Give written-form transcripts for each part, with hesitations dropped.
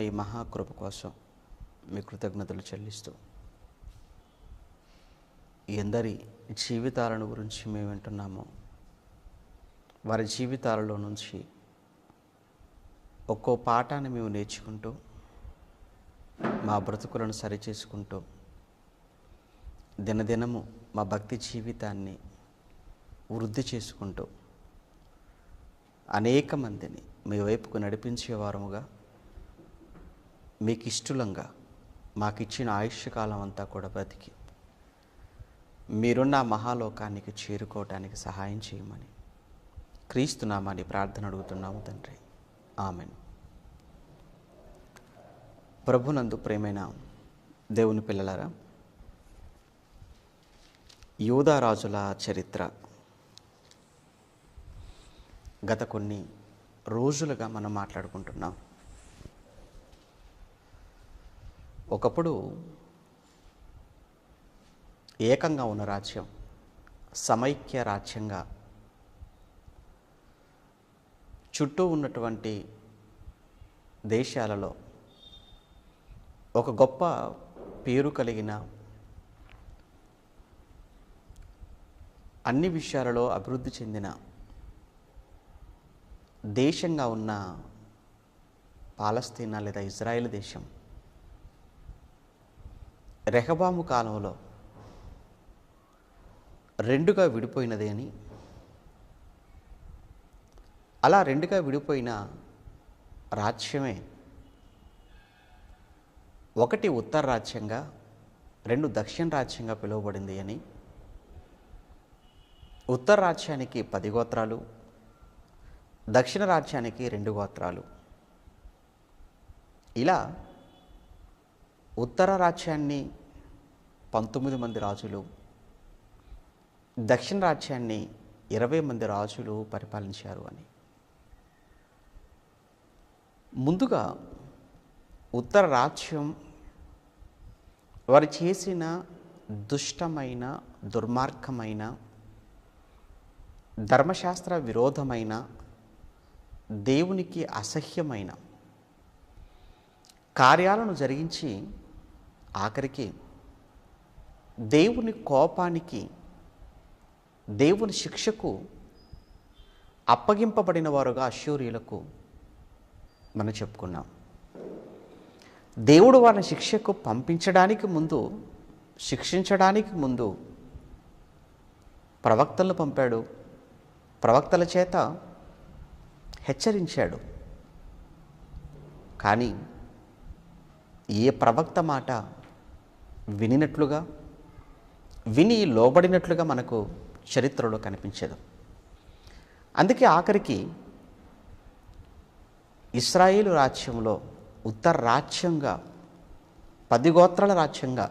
ఈ మహాకృప కోసం మీ కృతజ్ఞతలు చెల్లిస్తూ ఎందరి జీవితాలను గురించి మేము వింటున్నామో వారి జీవితాలలో నుంచి ఒక్కో పాఠాన్ని మేము నేర్చుకుంటూ మా బ్రతుకులను సరిచేసుకుంటూ దినదినము మా భక్తి జీవితాన్ని వృద్ధి చేసుకుంటూ అనేక మందిని మీ వైపుకు నడిపించేవారముగా మీకు ఇష్టలంగా మాకిచ్చిన ఆయుష్కాలం అంతా కూడా బ్రతికి మీరున్న మహాలోకానికి చేరుకోవటానికి సహాయం చేయమని క్రీస్తు నామాన్ని ప్రార్థన అడుగుతున్నాము తండ్రి. ఆమెన్. ప్రభునందు ప్రేమైన దేవుని పిల్లలారా, యూదా రాజుల చరిత్ర గత కొన్ని రోజులుగా మనం మాట్లాడుకుంటున్నాం. ఒకప్పుడు ఏకంగా ఉన్న రాజ్యం సమైక్య రాజ్యంగా చుట్టూ ఉన్నటువంటి దేశాలలో ఒక గొప్ప పేరు కలిగిన, అన్ని విషయాలలో అభివృద్ధి చెందిన దేశంగా ఉన్న పాలస్తీనా లేదా ఇజ్రాయెల్ దేశం రెహబాము కాలంలో రెండుగా విడిపోయినది అని, అలా రెండుగా విడిపోయిన రాజ్యమే ఒకటి ఉత్తర రాజ్యంగా, రెండు దక్షిణ రాజ్యంగా పిలువబడింది అని, ఉత్తర రాజ్యానికి 10 గోత్రాలు, దక్షిణ రాజ్యానికి 2 గోత్రాలు. ఇలా ఉత్తర రాజ్యాన్ని 19 మంది రాజులు, దక్షిణ రాజ్యాన్ని 20 మంది రాజులు పరిపాలించారు అని. ముందుగా ఉత్తర రాజ్యం వారు చేసిన దుష్టమైన, దుర్మార్గమైన, ధర్మశాస్త్ర విరోధమైన, దేవునికి అసహ్యమైన కార్యాలను జరిగించి ఆఖరికి దేవుని కోపానికి, దేవుని శిక్షకు అప్పగింపబడిన వారుగా అష్షూరీయులకు మనం చెప్పుకున్నాం. దేవుడు వారిని శిక్షకు పంపించడానికి ముందు, శిక్షించడానికి ముందు ప్రవక్తలను పంపాడు. ప్రవక్తల చేత హెచ్చరించాడు. కానీ ఏ ప్రవక్త మాట వినినట్లుగా, విని లోబడినట్లుగా మనకు చరిత్రలో కనిపించదు. అందుకే ఆఖరికి ఇశ్రాయేలు రాజ్యంలో ఉత్తర రాజ్యంగా, 10 గోత్రాల రాజ్యంగా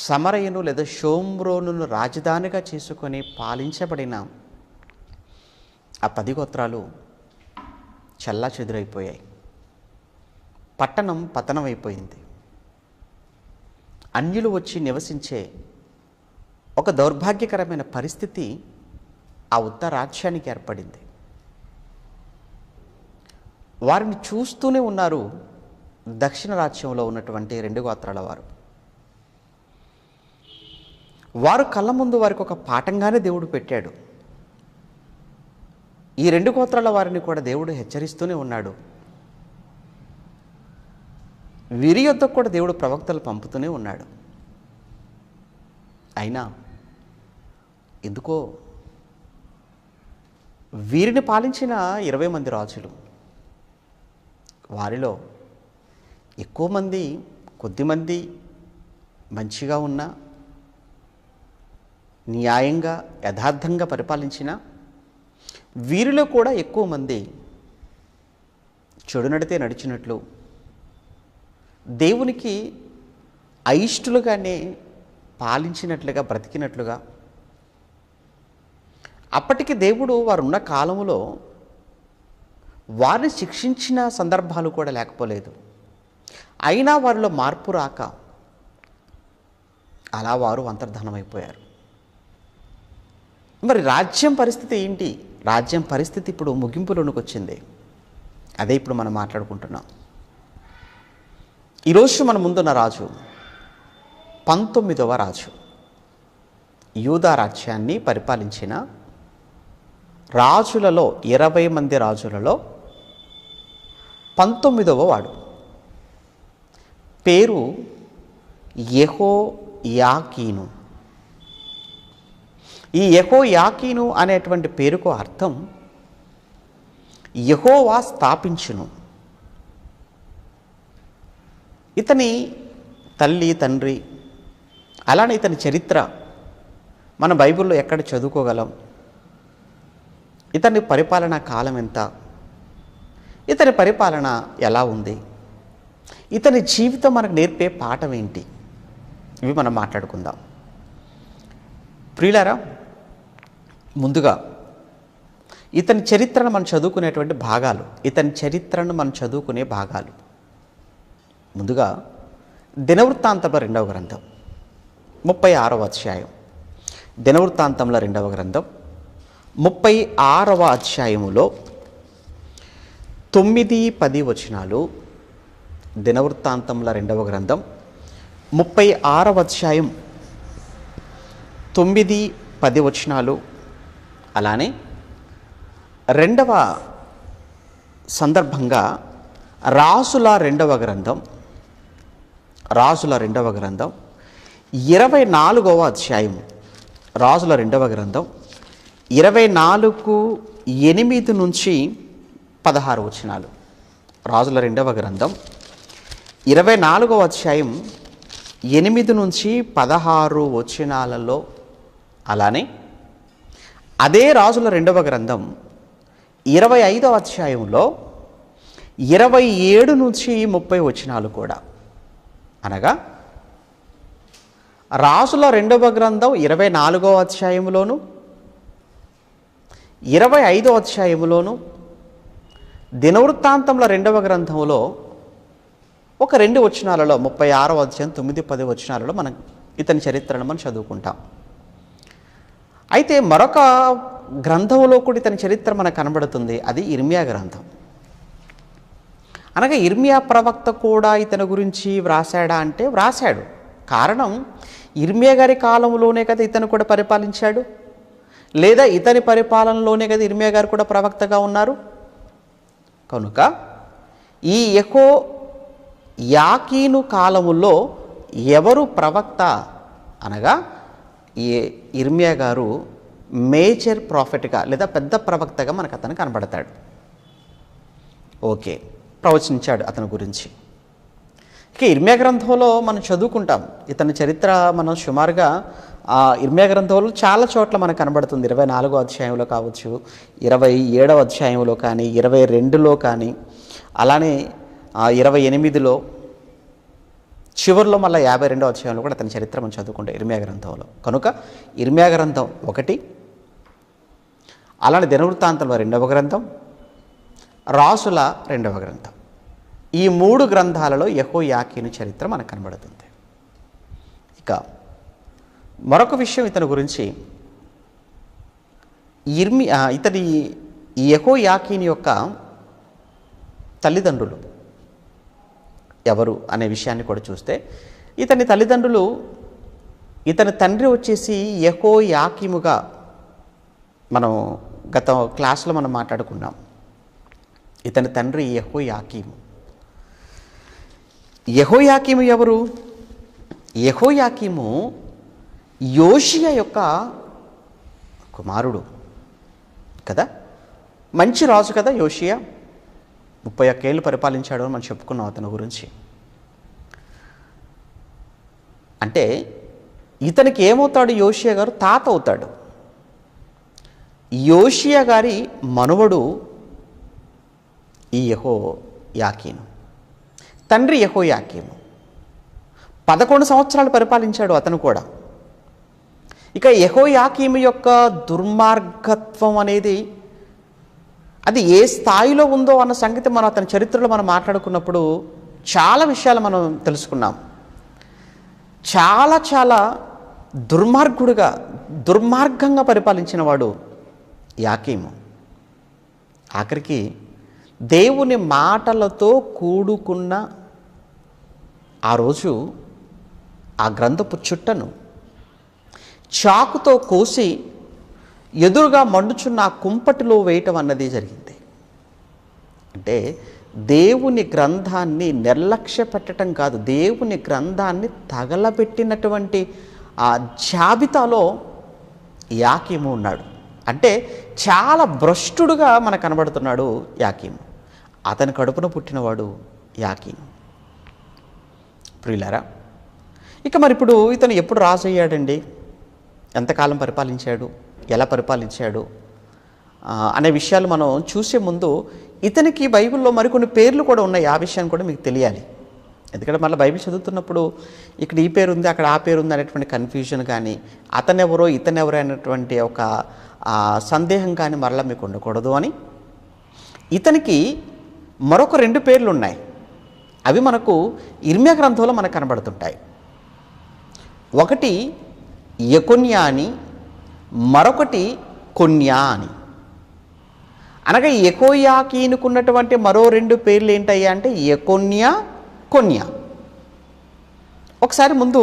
సమరయను లేదా షోమ్రోనును రాజధానిగా చేసుకొని పాలించబడిన ఆ 10 గోత్రాలు చెల్లాచెదురైపోయాయి. పట్టణం పతనమైపోయింది. అన్యులు వచ్చి నివసించే ఒక దౌర్భాగ్యకరమైన పరిస్థితి ఆ ఉత్తర రాజ్యానికి ఏర్పడింది. వారిని చూస్తూనే ఉన్నారు దక్షిణ రాజ్యంలో ఉన్నటువంటి 2 గోత్రాల వారు. వారు కళ్ళ ముందు వారికి ఒక పాఠంగానే దేవుడు పెట్టాడు. ఈ 2 గోత్రాల వారిని కూడా దేవుడు హెచ్చరిస్తూనే ఉన్నాడు. వీరి యొద్దకు కూడా దేవుడు ప్రవక్తలు పంపుతూనే ఉన్నాడు. అయినా ఎందుకో వీరిని పాలించిన 20 మంది రాజులు, వారిలో ఎక్కువ మంది, కొద్దిమంది మంచిగా ఉన్నా, న్యాయంగా, యథార్థంగా పరిపాలించిన, వీరిలో కూడా ఎక్కువ మంది చెడు నడితే నడిచినట్లు, దేవునికి అయిష్టులుగానే పాలించినట్లుగా, బ్రతికినట్లుగా, అప్పటికి దేవుడు వారున్న కాలంలో వారిని శిక్షించిన సందర్భాలు కూడా లేకపోలేదు. అయినా వారిలో మార్పు రాక అలా వారు అంతర్ధానమైపోయారు. మరి రాజ్యం పరిస్థితి ఏంటి? రాజ్యం పరిస్థితి ఇప్పుడు ముగింపులోనికి వచ్చింది. అదే ఇప్పుడు మనం మాట్లాడుకుంటున్నాం. ఈరోజు మన ముందున్న రాజు 19వ రాజు. యూదా రాజ్యాన్ని పరిపాలించిన రాజులలో 20 మంది రాజులలో 19వ వాడు. పేరు యెహోయాకీను. ఈ యెహోయాకీను అనేటువంటి పేరుకు అర్థం యెహోవా స్థాపించును. ఇతని తల్లి తండ్రి అలానే ఇతని చరిత్ర మన బైబిల్లో ఎక్కడ చదువుకోగలం? ఇతని పరిపాలనా కాలం ఎంత? ఇతని పరిపాలన ఎలా ఉంది? ఇతని జీవితం మనకు నేర్పే పాఠం ఏంటి? ఇవి మనం మాట్లాడుకుందాం. ప్రియులారా, ముందుగా ఇతని చరిత్రను మనం చదువుకునేటువంటి భాగాలు, ముందుగా దినవృత్తాంతంలో 2వ గ్రంథం 36వ అధ్యాయం. దినవృత్తాంతంలో 2వ గ్రంథం 36వ అధ్యాయములో 9-10 వచనాలు. దినవృత్తాంతంలో 2వ గ్రంథం 36వ అధ్యాయం 9-10 వచనాలు. అలానే రెండవ సందర్భంగా రాజుల రెండవ గ్రంథం 24వ అధ్యాయం. రాజుల 2వ గ్రంథం 24:8-16 వచనాలు. రాజుల 2వ గ్రంథం 24వ అధ్యాయం 8-16 వచనాలలో, అలానే అదే రాజుల 2వ గ్రంథం 25వ అధ్యాయంలో 27-30 వచనాలు కూడా. అనగా రాజుల 2వ గ్రంథం 24వ అధ్యాయంలోను 25వ అధ్యాయంలోను దినవృత్తాంతంలో 2వ గ్రంథంలో ఒక 2 వచనాలలో 36వ అధ్యాయం 9-10 వచనాలలో మనం ఇతని చరిత్రను మనం చదువుకుంటాం. అయితే మరొక గ్రంథంలో కూడా ఇతని చరిత్ర మనకు కనబడుతుంది. అది ఇర్మియా గ్రంథం. అనగా ఇర్మియా ప్రవక్త కూడా ఇతని గురించి వ్రాసాడా అంటే వ్రాసాడు. కారణం, ఇర్మియా గారి కాలంలోనే కదా ఇతను కూడా పరిపాలించాడు, లేదా ఇతని పరిపాలనలోనే కదా ఇర్మియా గారు కూడా ప్రవక్తగా ఉన్నారు. కనుక ఈ యెహోయాకీను కాలములో ఎవరు ప్రవక్త అనగా ఈ ఇర్మియా గారు మేజర్ ప్రాఫెట్గా లేదా పెద్ద ప్రవక్తగా మనకు అతను కనబడతాడు. ఓకే, ప్రవచించాడు అతని గురించి. ఇక ఇర్మియా గ్రంథంలో మనం చదువుకుంటాం ఇతని చరిత్ర. మనం సుమారుగా ఇర్మియా గ్రంథంలో చాలా చోట్ల మనకు కనబడుతుంది. 24వ అధ్యాయంలో కావచ్చు, 27వ అధ్యాయంలో కానీ, 22లో కానీ, అలానే 28లో, చివరిలో మళ్ళీ 52వ అధ్యాయంలో కూడా అతని చరిత్ర మనం చదువుకుంటాం ఇర్మియా గ్రంథంలో. కనుక ఇర్మియా గ్రంథం 1, అలానే దినవృత్తాంతంలో 2వ గ్రంథం, రాసుల 2వ గ్రంథం, ఈ 3 గ్రంథాలలో యెహోయాకీను చరిత్ర మనకు కనబడుతుంది. ఇక మరొక విషయం ఇతని గురించి, ఇతని యెహోయాకీను యొక్క తల్లిదండ్రులు ఎవరు అనే విషయాన్ని కూడా చూస్తే, ఇతని తల్లిదండ్రులు, ఇతని తండ్రి వచ్చేసి యెహోయాకీముగా మనం గత క్లాస్లో మనం మాట్లాడుకున్నాం. ఇతని తండ్రి యెహోయాకీము. యెహోయాకీము ఎవరు? యెహోయాకీము యోషియా యొక్క కుమారుడు కదా. మంచి రాజు కదా యోషియా. 31 ఏళ్ళు పరిపాలించాడు అని మనం చెప్పుకున్నాం అతని గురించి. అంటే ఇతనికి ఏమవుతాడు? యోషియా గారు తాత అవుతాడు. యోషియా గారి మనువడు ఈ యెహోయాకీను. తండ్రి యెహోయాకీము 11 సంవత్సరాలు పరిపాలించాడు అతను కూడా. ఇక యెహోయాకీము యొక్క దుర్మార్గత్వం అనేది అది ఏ స్థాయిలో ఉందో అన్న సంగతి మనం అతని చరిత్రలో మనం మాట్లాడుకున్నప్పుడు చాలా విషయాలు మనం తెలుసుకున్నాం. చాలా దుర్మార్గంగా పరిపాలించిన వాడు యాకీము. ఆఖరికి దేవుని మాటలతో కూడుకున్న ఆ రోజు ఆ గ్రంథపు చుట్టను చాకుతో కోసి ఎదురుగా మండుచున్న ఆ కుంపటిలో వేయటం అన్నది జరిగింది. అంటే దేవుని గ్రంథాన్ని నిర్లక్ష్య పెట్టడం కాదు, దేవుని గ్రంథాన్ని తగలబెట్టినటువంటి ఆ జాబితాలో యాకీము ఉన్నాడు. అంటే చాలా భ్రష్టుడుగా మనకు కనబడుతున్నాడు యాకీము. అతని కడుపున పుట్టినవాడు యాకీము. ప్రియులారా, ఇక మరి ఇప్పుడు ఇతను ఎప్పుడు రాజు అయ్యాడండి, ఎంతకాలం పరిపాలించాడు, ఎలా పరిపాలించాడు అనే విషయాలు మనం చూసే ముందు ఇతనికి బైబిల్లో మరికొన్ని పేర్లు కూడా ఉన్నాయి. ఆ విషయాన్ని కూడా మీకు తెలియాలి. ఎందుకంటే మళ్ళీ బైబిల్ చదువుతున్నప్పుడు ఇక్కడ ఈ పేరు ఉంది, అక్కడ ఆ పేరు ఉంది అనేటువంటి కన్ఫ్యూజన్ కానీ, అతనెవరో ఇతనెవరో అనేటువంటి ఒక సందేహం కానీ మరలా మీకు ఉండకూడదు అని ఇతనికి మరొక 2 పేర్లు ఉన్నాయి. అవి మనకు ఇర్మియా గ్రంథంలో మనకు కనబడుతుంటాయి. ఒకటి యెకొన్యా అని, మరొకటి కొన్యా అని. అనగా యెహోయాకీనుకున్నటువంటి మరో 2 పేర్లు ఏంటయ్యా అంటే యెకొన్యా, కొన్యా. ఒకసారి ముందు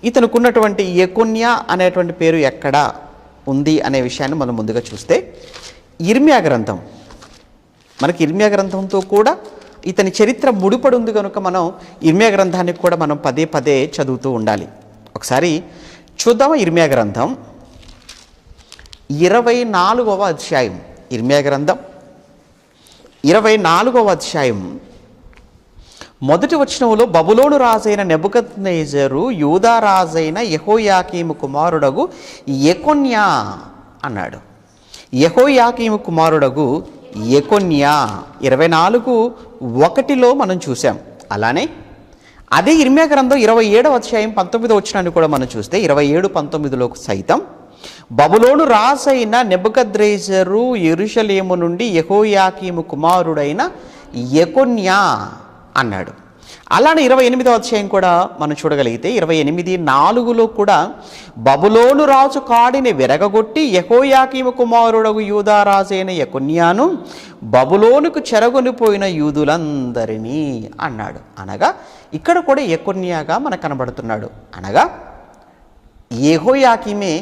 ఇతనుకున్నటువంటి యెకొన్యా అనేటువంటి పేరు ఎక్కడ ఉంది అనే విషయాన్ని మనం ముందుగా చూస్తే, ఇర్మియా గ్రంథం, మనకి ఇర్మియా గ్రంథంతో కూడా ఇతని చరిత్ర ముడిపడి ఉంది కనుక మనం ఇర్మియా గ్రంథాన్ని కూడా మనం పదే పదే చదువుతూ ఉండాలి. ఒకసారి చూద్దామా ఇర్మియా గ్రంథం 24వ అధ్యాయం. ఇర్మియా గ్రంథం 24వ అధ్యాయం మొదటి వచనంలో బబులోను రాజైన నెబుకద్నెజరు యూదా రాజైన యెహోయాకీము కుమారుడగు యెకొన్యా అన్నాడు. యెహోయాకీము కుమారుడగు యెకొన్యా 24:1 మనం చూసాం. అలానే అదే ఇర్మియా గ్రంథం 27వ అధ్యాయం 19వ వచనాన్ని కూడా మనం చూస్తే 27:19లో సైతం బబులోను రాజైన నెబుకద్నెజరు యెరూషలేము నుండి యెహోయాకీము కుమారుడైన యెకొన్యా అన్నాడు. అలానే 28వ అధ్యాయం కూడా మనం చూడగలిగితే 28:4లో కూడా బబులోను రాజు కాడిని విరగగొట్టి యెహోయాకీము కుమారుడగు యూదా రాజైన యెకొన్యాను బబులోనుకు చెరగొనిపోయిన యూదులందరినీ అన్నాడు. అనగా ఇక్కడ కూడా యెకొన్యాగా మనకు కనబడుతున్నాడు. అనగా యెహోయాకీమే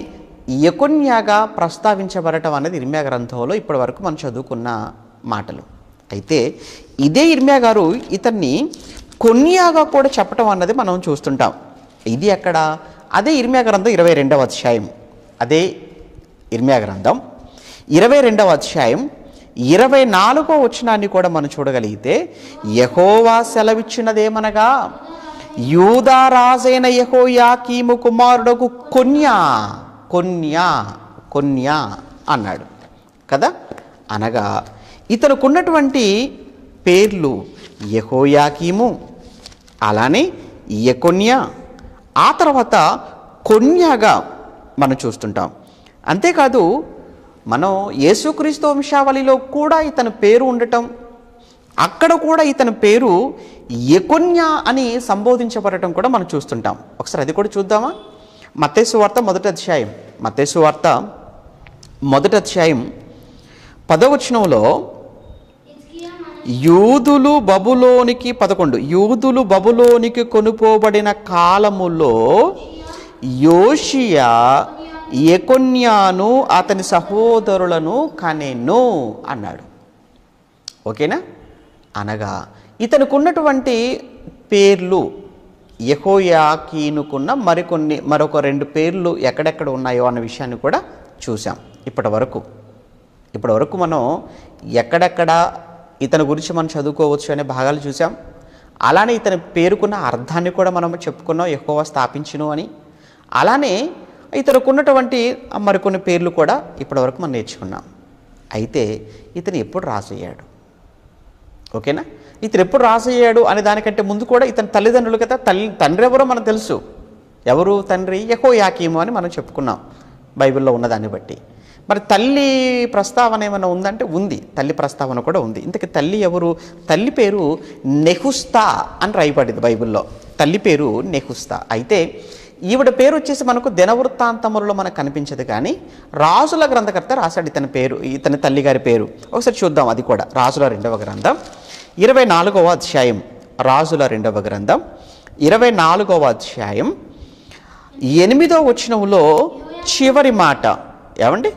యెకొన్యాగా ప్రస్తావించబడటం అనేది ఇర్మియా గ్రంథంలో ఇప్పటి వరకు మనం చదువుకున్న మాటలు. అయితే ఇదే ఇర్మియా గారు ఇతన్ని కొన్యాగా కూడా చెప్పటం అన్నది మనం చూస్తుంటాం. ఇది ఎక్కడ? అదే ఇర్మియా గ్రంథం 22వ అధ్యాయం. అదే ఇర్మియా గ్రంథం 22వ అధ్యాయం 24వ వచనాన్ని కూడా మనం చూడగలిగితే, యెహోవా సెలవిచ్చినదేమనగా యూదా రాజైన యెహోయాకీము కుమారుడకు కొన్యా కొన్యా కొన్యా అన్నాడు కదా. అనగా ఇతనుకున్నటువంటి పేర్లు యెహోయాకీము, అలానే యెకొన్యా, ఆ తర్వాత కొన్యాగా మనం చూస్తుంటాం. అంతేకాదు మనం యేసుక్రీస్తు వంశావళిలో కూడా ఇతని పేరు ఉండటం, అక్కడ కూడా ఇతని పేరు యెకొన్యా అని సంబోధించబడటం కూడా మనం చూస్తుంటాం. ఒకసారి అది కూడా చూద్దామా? మత్తయి సువార్త 1వ అధ్యాయం, మత్తయి సువార్త 1వ అధ్యాయం 10వ వచనంలో యూదులు బబులోనికి కొనుపోబడిన కాలములో యోషియా యెకొన్యాను అతని సహోదరులను కనెను అన్నాడు. ఓకేనా? అనగా ఇతనుకున్నటువంటి పేర్లు యెహోయాకీనుకున్న మరొక 2 పేర్లు ఎక్కడెక్కడ ఉన్నాయో అన్న విషయాన్ని కూడా చూసాం. ఇప్పటి వరకు మనం ఎక్కడెక్కడ ఇతని గురించి మనం చదువుకోవచ్చు అనే భాగాలు చూసాం. అలానే ఇతని పేరుకున్న అర్థాన్ని కూడా మనం చెప్పుకున్నాం, యెహోవా స్థాపించును అని. అలానే ఇతనుకున్నటువంటి మరికొన్ని పేర్లు కూడా ఇప్పటివరకు మనం నేర్చుకున్నాం. అయితే ఇతను ఎప్పుడు రాజయ్యాడు? ఓకేనా? ఇతను ఎప్పుడు రాజయ్యాడు అనే దానికంటే ముందు కూడా ఇతని తల్లిదండ్రులు కదా, తండ్రి ఎవరో మనకు తెలుసు. ఎవరు తండ్రి? యెహోయాకీము అని మనం చెప్పుకున్నాం బైబిల్లో ఉన్నదాన్ని బట్టి. మరి తల్లి ప్రస్తావన ఏమైనా ఉందంటే ఉంది, తల్లి ప్రస్తావన కూడా ఉంది. ఇంతకీ తల్లి ఎవరు? తల్లి పేరు నెహుస్తా అని రాయబడింది బైబిల్లో. తల్లి పేరు నెహుస్తా. అయితే ఈవిడ పేరు వచ్చేసి మనకు దినవృత్తాంతములలో మనకు కనిపించదు, కానీ రాజుల గ్రంథకర్త రాశాడు ఇతని పేరు, ఇతని తల్లిగారి పేరు. ఒకసారి చూద్దాం అది కూడా. రాజుల 2వ గ్రంథం 24వ అధ్యాయం. రాజుల 2వ గ్రంథం 24వ అధ్యాయం 8వ వచనంలో చివరి మాట. ఏమండి?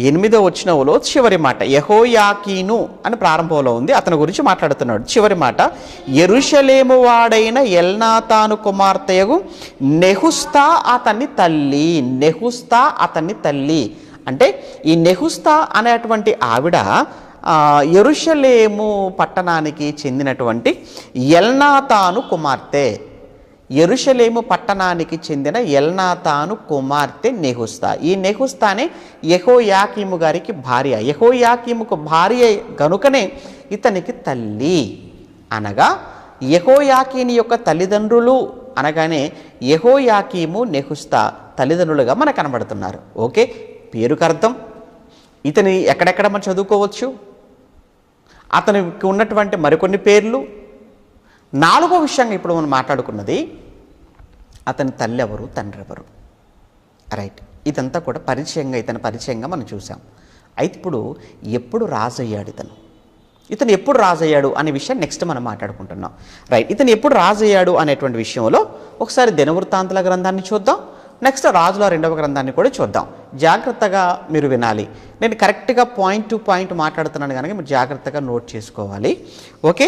8వ వచనంలో చివరి మాట యెహోయాకీను అని ప్రారంభంలో ఉంది. అతని గురించి మాట్లాడుతున్నాడు. చివరి మాట, యెరూషలేము వాడైన ఎల్నాతాను కుమార్తెయగు నెహుస్తా అతని తల్లి. నెహుస్తా అతని తల్లి అంటే ఈ నెహుస్తా అనేటువంటి ఆవిడ యెరూషలేము పట్టణానికి చెందినటువంటి ఎల్నాతాను కుమార్తె. యెరూషలేము పట్టణానికి చెందిన ఎల్నాతాను కుమార్తె నెహుస్తా. ఈ నెహుస్తానే యెహోయాకీము గారికి భార్య. యెహోయాకీముకు భార్య గనుకనే ఇతనికి తల్లి. అనగా యెహోయాకీని యొక్క తల్లిదండ్రులు అనగానే యెహోయాకీము నెహుస్తా తల్లిదండ్రులుగా మనకు కనబడుతున్నారు. ఓకే, పేరుకు అర్థం. ఇతని ఎక్కడెక్కడ మనం చదువుకోవచ్చు, అతనికి ఉన్నటువంటి మరికొన్ని పేర్లు. 4వ విషయంగా ఇప్పుడు మనం మాట్లాడుకున్నది అతని తల్లి ఎవరు, తండ్రి ఎవరు. రైట్, ఇదంతా కూడా ఇతని పరిచయంగా మనం చూసాం. అయితే ఇప్పుడు ఎప్పుడు రాజు అయ్యాడు ఇతను ఎప్పుడు రాజు అయ్యాడు అనే విషయం నెక్స్ట్ మనం మాట్లాడుకుంటున్నాం. రైట్, ఇతను ఎప్పుడు రాజు అయ్యాడు అనేటువంటి విషయంలో ఒకసారి దినవృత్తాంతాల గ్రంథాన్ని చూద్దాం. నెక్స్ట్ రాజుల 2వ గ్రంథాన్ని కూడా చూద్దాం. జాగ్రత్తగా మీరు వినాలి. నేను కరెక్ట్గా పాయింట్ టు పాయింట్ మాట్లాడుతున్నాను కనుక మీరు జాగ్రత్తగా నోట్ చేసుకోవాలి. ఓకే,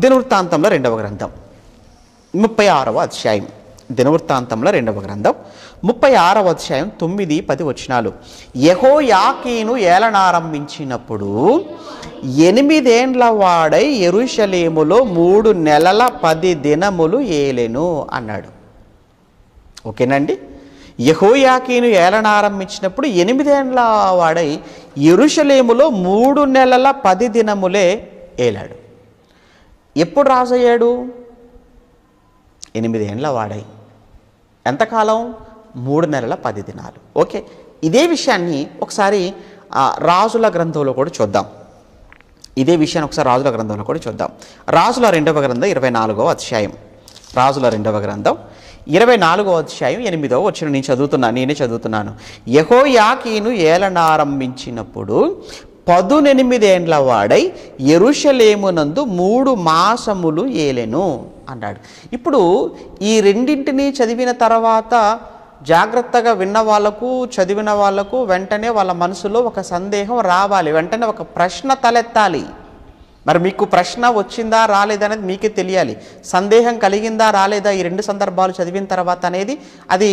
దినవృత్తాంతంలో 2వ గ్రంథం 36వ అధ్యాయం. దినవృత్తాంతంలో 2వ గ్రంథం 36వ అధ్యాయం 9-10 వచనాలు. యెహోయాకీను ఏలనారంభించినప్పుడు 8 ఏండ్ల వాడై యెరూషలేములో 3 నెలల 10 దినములు ఏలెను అన్నాడు. ఓకేనండి, యెహోయాకీను ఏలనారంభించినప్పుడు 8 ఏండ్ల వాడై యెరూషలేములో 3 నెలల 10 దినములే ఏలాడు. ఎప్పుడు రాజయ్యాడు? 8 ఏండ్ల వాడై. ఎంతకాలం? 3 నెలల 10 దినాలు. ఓకే, ఇదే విషయాన్ని ఒకసారి రాజుల గ్రంథంలో కూడా చూద్దాం. రాజుల గ్రంథంలో కూడా చూద్దాం. రాజుల 2వ గ్రంథం 24వ అధ్యాయం. రాజుల 2వ గ్రంథం 24వ అధ్యాయం 8వ వచనం నేనే చదువుతున్నాను. యెహోయాకీను ఏలనారంభించినప్పుడు 18 ఏండ్ల వాడై యెరూషలేమునందు 3 మాసములు ఏలెను అన్నాడు. ఇప్పుడు ఈ రెండింటినీ చదివిన తర్వాత జాగ్రత్తగా విన్న వాళ్ళకు, చదివిన వాళ్ళకు వెంటనే వాళ్ళ మనసులో ఒక సందేహం రావాలి, వెంటనే ఒక ప్రశ్న తలెత్తాలి. మరి మీకు ప్రశ్న వచ్చిందా రాలేదా అనేది మీకే తెలియాలి. సందేహం కలిగిందా రాలేదా ఈ 2 సందర్భాలు చదివిన తర్వాత అనేది అది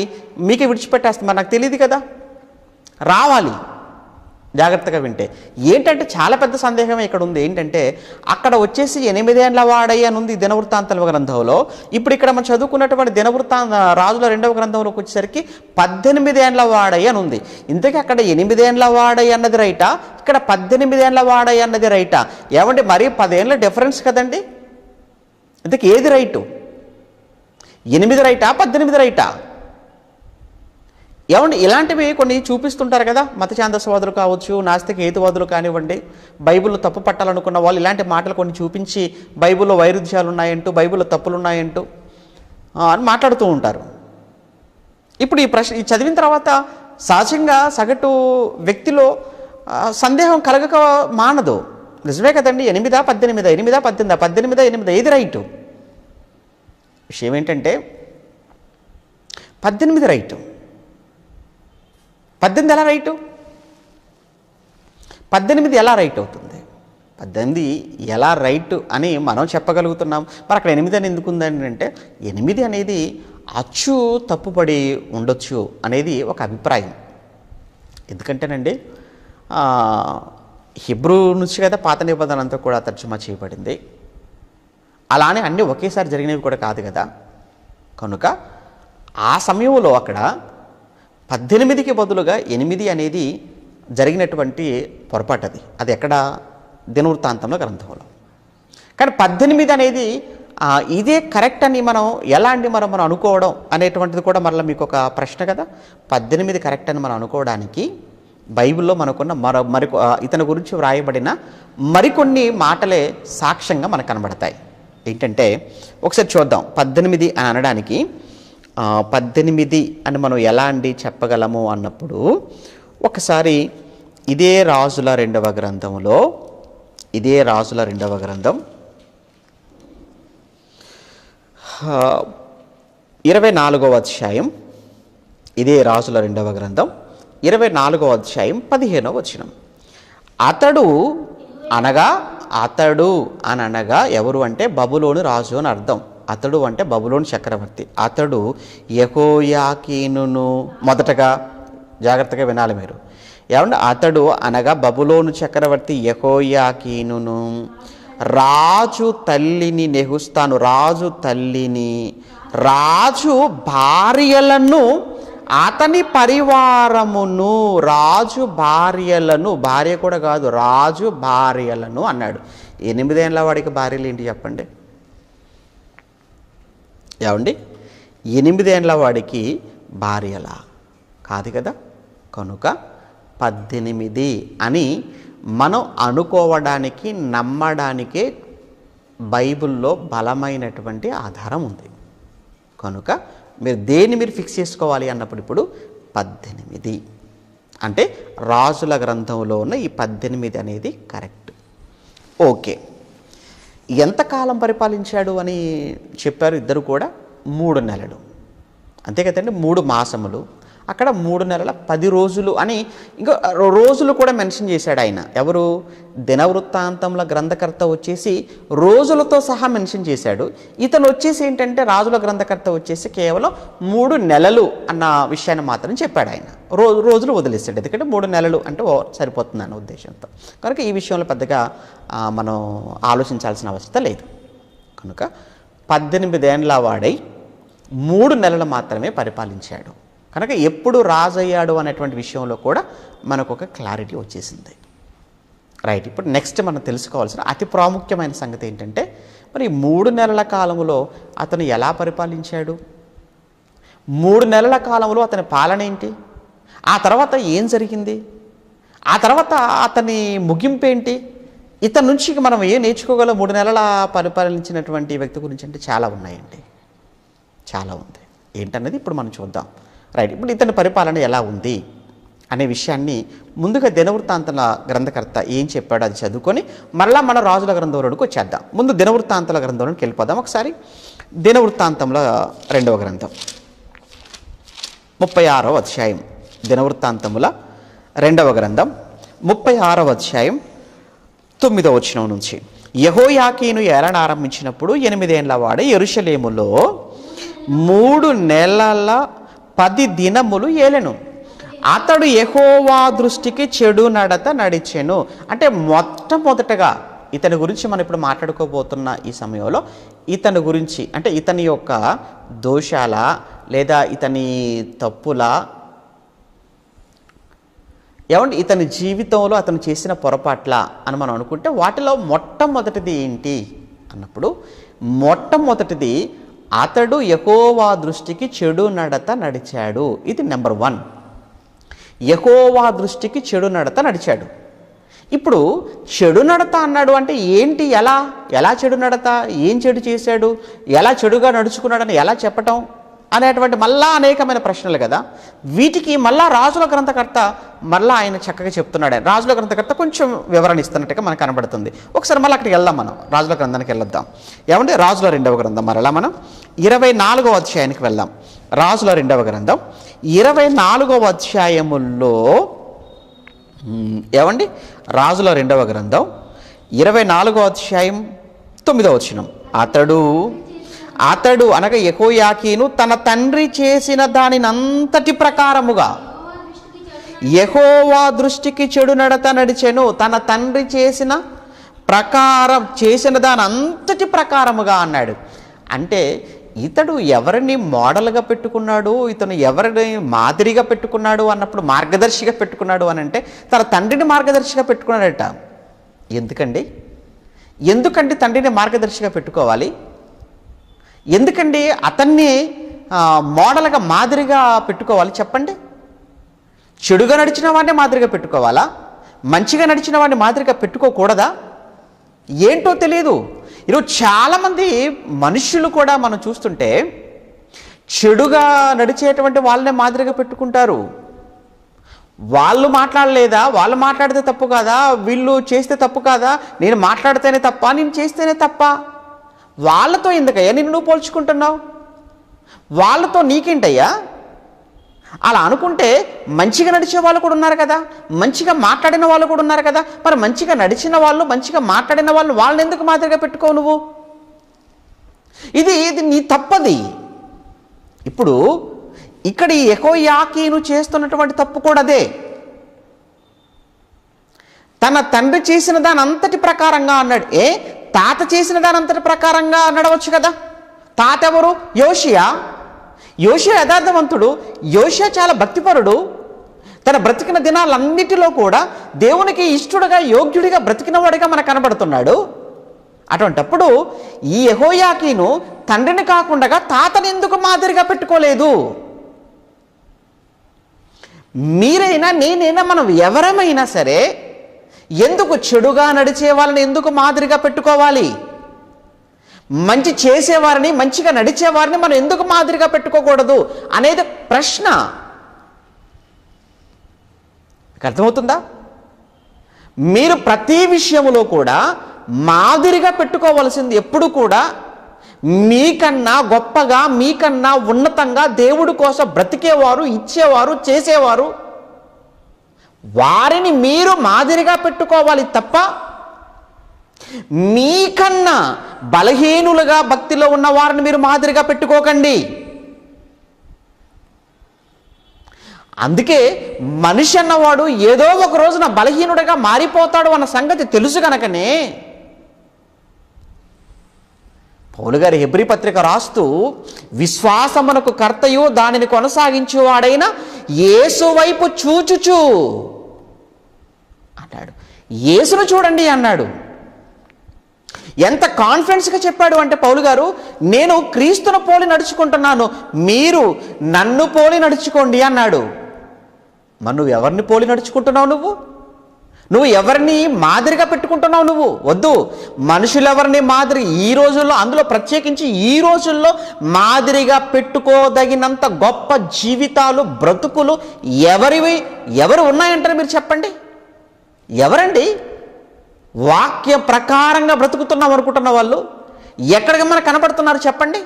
మీకే విడిచిపెట్టేస్తుంది. మరి నాకు తెలియదు కదా, రావాలి జాగ్రత్తగా వింటే. ఏంటంటే చాలా పెద్ద సందేహమే ఇక్కడ ఉంది. ఏంటంటే అక్కడ వచ్చేసి 8 ఏండ్ల వాడై అని ఉంది దినవృత్తాంతాల గ్రంథంలో. ఇప్పుడు ఇక్కడ మనం చదువుకున్నటువంటి రాజుల 2వ గ్రంథంలోకి వచ్చేసరికి 18 ఏండ్ల వాడై అని ఉంది. ఇంతకీ అక్కడ 8 ఏండ్ల వాడై అన్నది రైటా, ఇక్కడ 18 ఏండ్ల వాడై అన్నది రైటా? ఏమంటే మరీ 10 ఏండ్ల డిఫరెన్స్ కదండి. ఇంతకీ ఏది రైటు? 8 రైటా, 18 రైటా? ఏమండి, ఇలాంటివి కొన్ని చూపిస్తుంటారు కదా, మత ఛాందసవాదులు కావచ్చు, నాస్తిక హేతువాదులు కానివ్వండి, బైబిల్లో తప్పు పట్టాలనుకున్న వాళ్ళు ఇలాంటి మాటలు కొన్ని చూపించి బైబిల్లో వైరుధ్యాలు ఉన్నాయంటూ, బైబిల్లో తప్పులు ఉన్నాయంటూ అని మాట్లాడుతూ ఉంటారు. ఇప్పుడు ఈ చదివిన తర్వాత సహజంగా సగటు వ్యక్తిలో సందేహం కలగక మానదు. నిజమే కదండి, 8 18 8 18 18 8 ఏది రైటు? విషయం ఏంటంటే 18 రైటు. 18 ఎలా రైటు? 18 ఎలా రైట్ అవుతుంది? 18 ఎలా రైట్ అని మనం చెప్పగలుగుతున్నాం. మరి అక్కడ 8 అని ఎందుకు ఉందని అంటే 8 అనేది అచ్చు తప్పుపడి ఉండొచ్చు అనేది ఒక అభిప్రాయం. ఎందుకంటేనండి హిబ్రూ నుంచి కదా పాత నిబంధన అంతా కూడా తర్జుమా చేయబడింది. అలానే అన్నీ ఒకేసారి జరిగినవి కూడా కాదు కదా. కనుక ఆ సమయంలో అక్కడ 18కి బదులుగా 8 అనేది జరిగినటువంటి పొరపాటు. అది ఎక్కడ? దినవృత్తాంతంలో గ్రంథంలో. కానీ 18 అనేది ఇదే కరెక్ట్ అని మనం ఎలా అండి మనం అనుకోవడం అనేటువంటిది కూడా మరలా మీకు ఒక ప్రశ్న కదా. 18 కరెక్ట్ అని మనం అనుకోవడానికి బైబిల్లో మనకున్న ఇతని గురించి వ్రాయబడిన మరికొన్ని మాటలే సాక్ష్యంగా మనకు కనబడతాయి. ఏంటంటే ఒకసారి చూద్దాం. 18 అని అనడానికి 18 అని మనం ఎలా అండి చెప్పగలము అన్నప్పుడు ఒకసారి ఇదే రాజుల 2వ గ్రంథంలో, ఇదే రాజుల 2వ గ్రంథం 24వ అధ్యాయం, ఇదే రాజుల 2వ గ్రంథం 24వ అధ్యాయం 15వ వచనం. అతడు అనగా ఎవరు అంటే బబులోను రాజు అని అర్థం. అతడు అంటే బబులోను చక్రవర్తి. అతడు యెహోయాకీనును, మొదటగా జాగ్రత్తగా వినాలి మీరు. ఏమంటే అతడు అనగా బబులోను చక్రవర్తి యెహోయాకీనును రాజు తల్లిని నెహుస్తాను, రాజు తల్లిని, రాజు భార్యలను, అతని పరివారమును, రాజు భార్యలను, భార్య కూడా కాదు, రాజు భార్యలను అన్నాడు. 8 ఏళ్ల వాడికి భార్యలు ఏంటి చెప్పండి? ఏమండి, 8 ఏళ్ల వాడికి భార్యలా? కాదు కదా. కనుక 18 అని మనం అనుకోవడానికి, నమ్మడానికే బైబిల్లో బలమైనటువంటి ఆధారం ఉంది. కనుక మీరు ఫిక్స్ చేసుకోవాలి అన్నప్పుడు ఇప్పుడు 18 అంటే రాజుల గ్రంథంలో ఉన్న ఈ 18 అనేది కరెక్ట్. ఓకే, ఎంతకాలం పరిపాలించాడు అని చెప్పారు ఇద్దరు కూడా? 3 నెలలు, అంతే కదండి. 3 మాసములు, అక్కడ 3 నెలల 10 రోజులు అని ఇంకా రోజులు కూడా మెన్షన్ చేశాడు ఆయన. ఎవరు? దినవృత్తాంతముల గ్రంథకర్త వచ్చేసి రోజులతో సహా మెన్షన్ చేశాడు. ఇతను వచ్చేసి ఏంటంటే రాజుల గ్రంథకర్త వచ్చేసి కేవలం 3 నెలలు అన్న విషయాన్ని మాత్రం చెప్పాడు ఆయన. రోజులు వదిలేస్తాడు, ఎందుకంటే 3 నెలలు అంటే సరిపోతుంది అన్న ఉద్దేశంతో. కనుక ఈ విషయంలో పెద్దగా మనం ఆలోచించాల్సిన అవసరం లేదు. కనుక 18 ఏళ్ల వాడై 3 నెలలు మాత్రమే పరిపాలించాడు. కనుక ఎప్పుడు రాజు అయ్యాడు అనేటువంటి విషయంలో కూడా మనకు ఒక క్లారిటీ వచ్చేసింది. రైట్, ఇప్పుడు నెక్స్ట్ మనం తెలుసుకోవాల్సిన అతి ప్రాముఖ్యమైన సంగతి ఏంటంటే, మరి 3 నెలల కాలంలో అతను ఎలా పరిపాలించాడు? 3 నెలల కాలంలో అతని పాలన ఏంటి? ఆ తర్వాత ఏం జరిగింది? ఆ తర్వాత అతని ముగింపు ఏంటి? ఇతని నుంచి మనం ఏం నేర్చుకోగలం 3 నెలల పరిపాలించినటువంటి వ్యక్తి గురించి? అంటే చాలా ఉన్నాయండి, చాలా ఉంది. ఏంటన్నది ఇప్పుడు మనం చూద్దాం. రైట్, ఇప్పుడు ఇతని పరిపాలన ఎలా ఉంది అనే విషయాన్ని ముందుగా దినవృత్తాంతాల గ్రంథకర్త ఏం చెప్పాడో అది చదువుకొని మరలా మన రాజుల గ్రంథంలోకి వచ్చేద్దాం. ముందు దినవృత్తాంతాల గ్రంథంలోకి వెళ్ళిపోదాం ఒకసారి. దినవృత్తాంతంల 2వ గ్రంథం 36వ అధ్యాయం. దినవృత్తాంతముల 2వ గ్రంథం 36వ అధ్యాయం 9వ వచనం నుంచి. యెహోయాకీను ఏలన ఆరంభించినప్పుడు 8 ఏళ్ల వాడు యెరూషలేములో 3 నెలల 10 దినములు ఏలెను. అతడు యెహోవా దృష్టికి చెడు నడత నడిచెను. అంటే మొట్టమొదటగా ఇతని గురించి మనం ఇప్పుడు మాట్లాడుకోబోతున్న ఈ సమయంలో ఇతని గురించి, అంటే ఇతని యొక్క దోషాల లేదా ఇతని తప్పుల, ఏమంటే ఇతని జీవితంలో అతను చేసిన పొరపాట్ల అని మనం అనుకుంటే వాటిలో మొట్టమొదటిది ఏంటి అన్నప్పుడు, మొట్టమొదటిది అతడు యెహోవా దృష్టికి చెడు నడత నడిచాడు. ఇది నెంబర్ 1. యెహోవా దృష్టికి చెడు నడత నడిచాడు. ఇప్పుడు చెడు నడత అన్నాడు అంటే ఏంటి? ఎలా చెడు నడత? ఏం చెడు చేశాడు? ఎలా చెడుగా నడుచుకున్నాడని ఎలా చెప్పటం అనేటువంటి మళ్ళా అనేకమైన ప్రశ్నలు కదా. వీటికి మళ్ళా రాజుల గ్రంథకర్త మళ్ళీ ఆయన చక్కగా చెప్తున్నాడు. రాజుల గ్రంథకర్త కొంచెం వివరణ ఇస్తున్నట్టుగా మనకు కనబడుతుంది. ఒకసారి మళ్ళీ అక్కడికి వెళ్దాం, మనం రాజుల గ్రంథానికి వెళ్ళొద్దాం. ఏమంటే రాజుల 2వ గ్రంథం మరలా మనం 24వ అధ్యాయానికి వెళ్దాం. రాజుల 2వ గ్రంథం 24వ అధ్యాయముల్లో ఏమండి, రాజుల 2వ గ్రంథం 24వ అధ్యాయం 9వ వచనం. అతడు అనగా యెహోయాకీను తన తండ్రి చేసిన దానినంతటి ప్రకారముగా యెహోవా దృష్టికి చెడు నడత నడిచెను. తన తండ్రి చేసిన దాని అంతటి ప్రకారముగా అన్నాడు. అంటే ఇతడు ఎవరిని మోడల్గా పెట్టుకున్నాడు, ఇతను ఎవరిని మాదిరిగా పెట్టుకున్నాడు అన్నప్పుడు, మార్గదర్శిగా పెట్టుకున్నాడు అని అంటే తన తండ్రిని మార్గదర్శిగా పెట్టుకున్నాడట. ఎందుకండి తండ్రిని మార్గదర్శిగా పెట్టుకోవాలి? ఎందుకండి అతన్ని మోడల్గా మాదిరిగా పెట్టుకోవాలి చెప్పండి? చెడుగా నడిచిన వాడిని మాదిరిగా పెట్టుకోవాలా? మంచిగా నడిచిన వాడిని మాదిరిగా పెట్టుకోకూడదా? ఏంటో తెలియదు. ఈరోజు చాలామంది మనుషులు కూడా మనం చూస్తుంటే చెడుగా నడిచేటువంటి వాళ్ళనే మాదిరిగా పెట్టుకుంటారు. వాళ్ళు మాట్లాడలేదా? వాళ్ళు మాట్లాడితే తప్పు కాదా? వీళ్ళు చేస్తే తప్పు కాదా? నేను మాట్లాడితేనే తప్ప, నేను చేస్తేనే తప్ప? వాళ్ళతో ఎందుకయ్యా నిన్ను నువ్వు పోల్చుకుంటున్నావు? వాళ్ళతో నీకేంటయ్యా? అలా అనుకుంటే మంచిగా నడిచే వాళ్ళు కూడా ఉన్నారు కదా, మంచిగా మాట్లాడిన వాళ్ళు కూడా ఉన్నారు కదా. మరి మంచిగా నడిచిన వాళ్ళు, మంచిగా మాట్లాడిన వాళ్ళు, వాళ్ళని ఎందుకు మాదిరిగా పెట్టుకోవు నువ్వు? ఇది నీ తప్పది. ఇప్పుడు ఇక్కడ ఈ యెహోయాకీను చేస్తున్నటువంటి తప్పు కూడా అదే. తన తండ్రి చేసిన దాని అంతటి ప్రకారంగా అన్నాడు. తాత చేసిన దాని అంతటి ప్రకారంగా నడవచ్చు కదా. తాత ఎవరు? యోషియా. యోషియా యథార్థవంతుడు. యోషియా చాలా భక్తిపరుడు. తన బ్రతికిన దినాలన్నిటిలో కూడా దేవునికి ఇష్టడుగా, యోగ్యుడిగా బ్రతికినవాడిగా మనకు కనబడుతున్నాడు. అటువంటప్పుడు ఈ యెహోయాకీను తండ్రిని కాకుండా తాతని ఎందుకు మాదిరిగా పెట్టుకోలేదు? మీరైనా నేనైనా మనం ఎవరమైనా సరే ఎందుకు చెడుగా నడిచే వాళ్ళని ఎందుకు మాదిరిగా పెట్టుకోవాలి? మంచి చేసేవారిని, మంచిగా నడిచేవారిని మనం ఎందుకు మాదిరిగా పెట్టుకోకూడదు అనేది ప్రశ్న. అర్థమవుతుందా? మీరు ప్రతి విషయంలో కూడా మాదిరిగా పెట్టుకోవలసింది ఎప్పుడు కూడా మీకన్నా గొప్పగా, మీకన్నా ఉన్నతంగా దేవుడి కోసం బ్రతికేవారు, ఇచ్చేవారు, చేసేవారు, వారిని మీరు మాదిరిగా పెట్టుకోవాలి తప్ప మీకన్నా బలహీనులుగా భక్తిలో ఉన్న వారిని మీరు మాదిరిగా పెట్టుకోకండి. అందుకే మనిషి అన్నవాడు ఏదో ఒక రోజున బలహీనుడిగా మారిపోతాడు అన్న సంగతి తెలుసు గనకనే పౌలు గారి హెబ్రీ పత్రిక రాస్తూ విశ్వాసమునకు కర్తయు దానిని కొనసాగించువాడైన యేసు వైపు చూచుచు అన్నాడు. యేసును చూడండి అన్నాడు. ఎంత కాన్ఫిడెన్స్గా చెప్పాడు అంటే పౌలు గారు, నేను క్రీస్తును పోలి నడుచుకుంటున్నాను, మీరు నన్ను పోలి నడుచుకోండి అన్నాడు. మరి నువ్వు ఎవరిని పోలి నడుచుకుంటున్నావు? నువ్వు ఎవరిని మాదిరిగా పెట్టుకుంటున్నావు? నువ్వు వద్దు. మనుషులెవరిని మాదిరి ఈ రోజుల్లో, అందులో ప్రత్యేకించి ఈ రోజుల్లో మాదిరిగా పెట్టుకోదగినంత గొప్ప జీవితాలు, బ్రతుకులు ఎవరు ఉన్నాయంటారు మీరు చెప్పండి? ఎవరండి? వాక్య ప్రకారంగా బ్రతుకుతున్నాం అనుకుంటున్న వాళ్ళు ఎక్కడికి మనకు కనపడుతున్నారు చెప్పండి?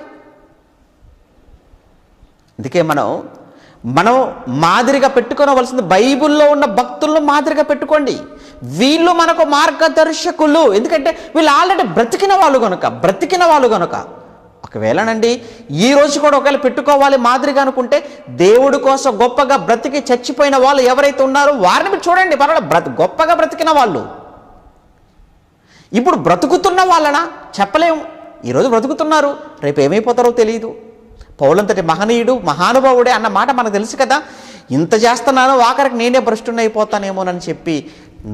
అందుకే మనం మాదిరిగా పెట్టుకోవలసింది బైబిల్లో ఉన్న భక్తులను మాదిరిగా పెట్టుకోండి. వీళ్ళు మనకు మార్గదర్శకులు. ఎందుకంటే వీళ్ళు ఆల్రెడీ బ్రతికిన వాళ్ళు కనుక ఒకవేళనండి ఈ రోజు కూడా ఒకవేళ పెట్టుకోవాలి మాదిరిగా అనుకుంటే, దేవుడి కోసం గొప్పగా బ్రతికి చచ్చిపోయిన వాళ్ళు ఎవరైతే ఉన్నారో వారిని మీరు చూడండి. పర్వాలేదు, గొప్పగా బ్రతికిన వాళ్ళు. ఇప్పుడు బ్రతుకుతున్న వాళ్ళనా చెప్పలేము. ఈరోజు బ్రతుకుతున్నారు, రేపు ఏమైపోతారో తెలియదు. పౌలంతటి మహనీయుడు, మహానుభావుడే అన్న మాట మనకు తెలుసు కదా. ఇంత చేస్తున్నాను, ఆఖరికి నేనే భ్రష్టునైపోతానేమోనని చెప్పి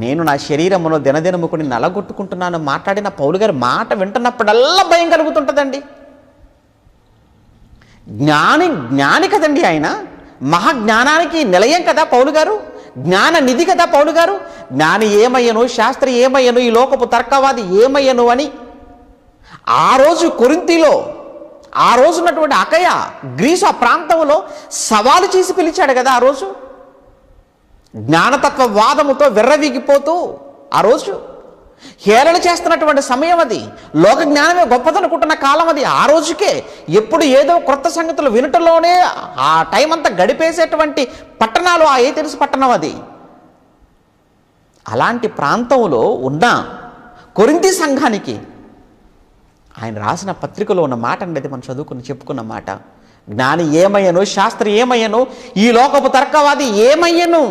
నేను నా శరీరమును దినదినముకుని నలగొట్టుకుంటున్నాను మాట్లాడిన పౌలు గారి మాట వింటున్నప్పుడల్లా భయం కలుగుతుంటుందండి. జ్ఞాని కదండి ఆయన. మహాజ్ఞానానికి నిలయం కదా పౌలు గారు, జ్ఞాన నిధి కదా పౌలు గారు. జ్ఞాని ఏమయ్యను, శాస్త్రి ఏమయ్యను, ఈ లోకపు తర్కవాది ఏమయ్యను అని ఆ రోజు కొరింథీలో, ఆ రోజు ఉన్నటువంటి అకయ, గ్రీసు ఆ ప్రాంతంలో సవాలు చేసి పిలిచాడు కదా. ఆ రోజు జ్ఞానతత్వ వాదముతో విర్రవీగిపోతూ ఆ రోజు హేళన చేస్తున్నటువంటి సమయం అది. లోక జ్ఞానమే గొప్పదనుకుంటున్న కాలం అది. ఆ రోజుకే ఎప్పుడు ఏదో క్రొత్త సంగతులు వినటంలోనే ఆ టైం అంతా గడిపేసేటువంటి పట్టణాలు ఆ ఏథెన్సు పట్టణం అది. అలాంటి ప్రాంతంలో ఉన్న కొరింథీ సంఘానికి ఆయన రాసిన పత్రికలో ఉన్న మాట అనేది మనం చెప్పుకున్న మాట. జ్ఞాని ఏమయ్యను, శాస్త్రి ఏమయ్యను, ఈ లోకపు తర్కవాది ఏమయ్యను,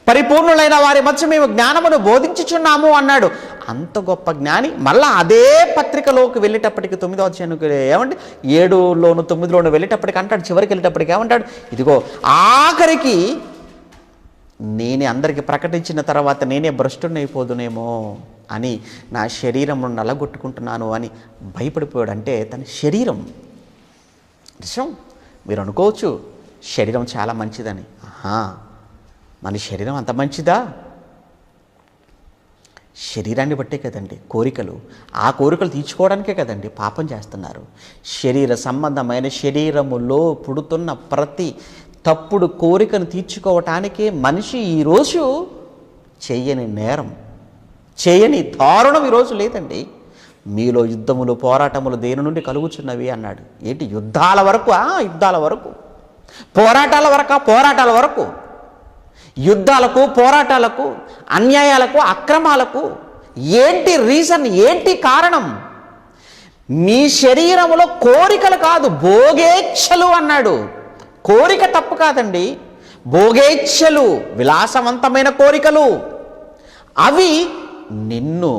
పరిపూర్ణులైన వారి మధ్య మేము జ్ఞానమును బోధించుచున్నాము అన్నాడు. అంత గొప్ప జ్ఞాని మళ్ళా అదే పత్రికలోకి వెళ్ళేటప్పటికి 9వ అధ్యాయానికి ఏమంటే 7లోను 9లోను వెళ్ళేటప్పటికి అంటాడు, చివరికి వెళ్ళేటప్పటికి ఏమంటాడు, ఇదిగో ఆఖరికి నేనే అందరికీ ప్రకటించిన తర్వాత నేనే భ్రష్టునైపోదునేమో అని నా శరీరమును నలగొట్టుకుంటున్నాను అని భయపడిపోయాడు. అంటే తన శరీరం నిజం. మీరు అనుకోవచ్చు శరీరం చాలా మంచిదని. మన శరీరం అంత మంచిదా? శరీరాన్ని బట్టే కదండి కోరికలు. ఆ కోరికలు తీర్చుకోవడానికే కదండి పాపం చేస్తున్నారు. శరీర సంబంధమైన శరీరములో పుడుతున్న ప్రతి తప్పుడు కోరికను తీర్చుకోవటానికే మనిషి ఈరోజు చేయని నేరం, చేయని దారుణం ఈరోజు లేదండి. మీలో యుద్ధములు పోరాటములు దేని నుండి కలుగుచున్నవి అన్నాడు. ఏంటి యుద్ధాల వరకు? యుద్ధాల వరకు, పోరాటాల వరకు, యుద్ధాలకు, పోరాటాలకు, అన్యాయాలకు, అక్రమాలకు ఏంటి రీజన్? ఏంటి కారణం? మీ శరీరములో కోరికలు కాదు, భోగేచ్ఛలు అన్నాడు. కోరిక తప్పు కాదండి, భోగేచ్ఛలు, విలాసవంతమైన కోరికలు, అవి నిన్ను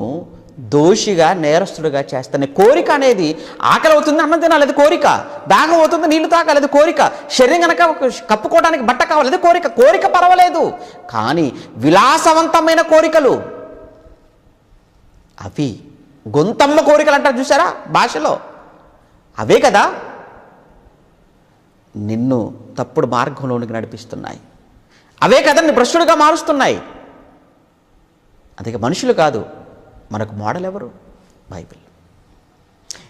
దోషిగా, నేరస్తుడిగా చేస్తాయి. కోరిక అనేది ఆకలి అవుతుంది అన్నం తినాలి, అది కోరిక. దాహం అవుతుంది నీళ్లు తాగాలి, అది కోరిక. శరీరం కనుక కప్పుకోవడానికి బట్ట కావాలి, అది కోరిక. కోరిక పర్వాలేదు, కానీ విలాసవంతమైన కోరికలు, అవి గొంతమ్మ కోరికలు అంటారు చూసారా భాషలో, అవే కదా నిన్ను తప్పుడు మార్గంలోనికి నడిపిస్తున్నాయి. అవే కదా నీ భ్రష్టుడిగా మారుస్తున్నాయి. అందుకే మనుషులు కాదు, మనకు మోడల్ ఎవరు? బైబిల్.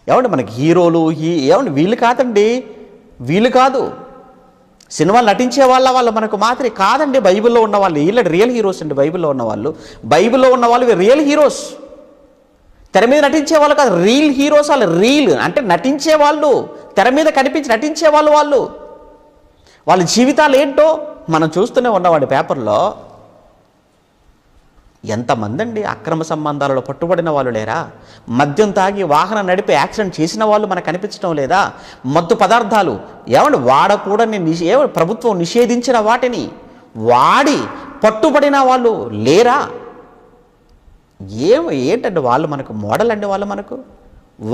ఏమండి మనకి హీరోలు ఏమండి వీళ్ళు కాదండి, వీళ్ళు కాదు. సినిమాలు నటించే వాళ్ళు మనకు మాత్రమే కాదండి. బైబిల్లో ఉన్న వాళ్ళు వీళ్ళ రియల్ హీరోస్ అండి. బైబిల్లో ఉన్న వాళ్ళు రియల్ హీరోస్. తెర మీద నటించే వాళ్ళు కాదు, రియల్ హీరోస్. వాళ్ళు రీల్ అంటే నటించే వాళ్ళు, తెర మీద కనిపించి నటించే వాళ్ళు. వాళ్ళ జీవితాలు ఏంటో మనం చూస్తూనే ఉన్నవాడి పేపర్లో. ఎంతమంది అండి అక్రమ సంబంధాలలో పట్టుబడిన వాళ్ళు లేరా? మద్యం తాగి వాహనం నడిపి యాక్సిడెంట్ చేసిన వాళ్ళు మనకు కనిపించడం లేదా? మత్తు పదార్థాలు ఏమండి వాడకూడని ప్రభుత్వం నిషేధించిన వాటిని వాడి పట్టుబడిన వాళ్ళు లేరా? ఏంటండి వాళ్ళు మనకు మోడల్ అండి,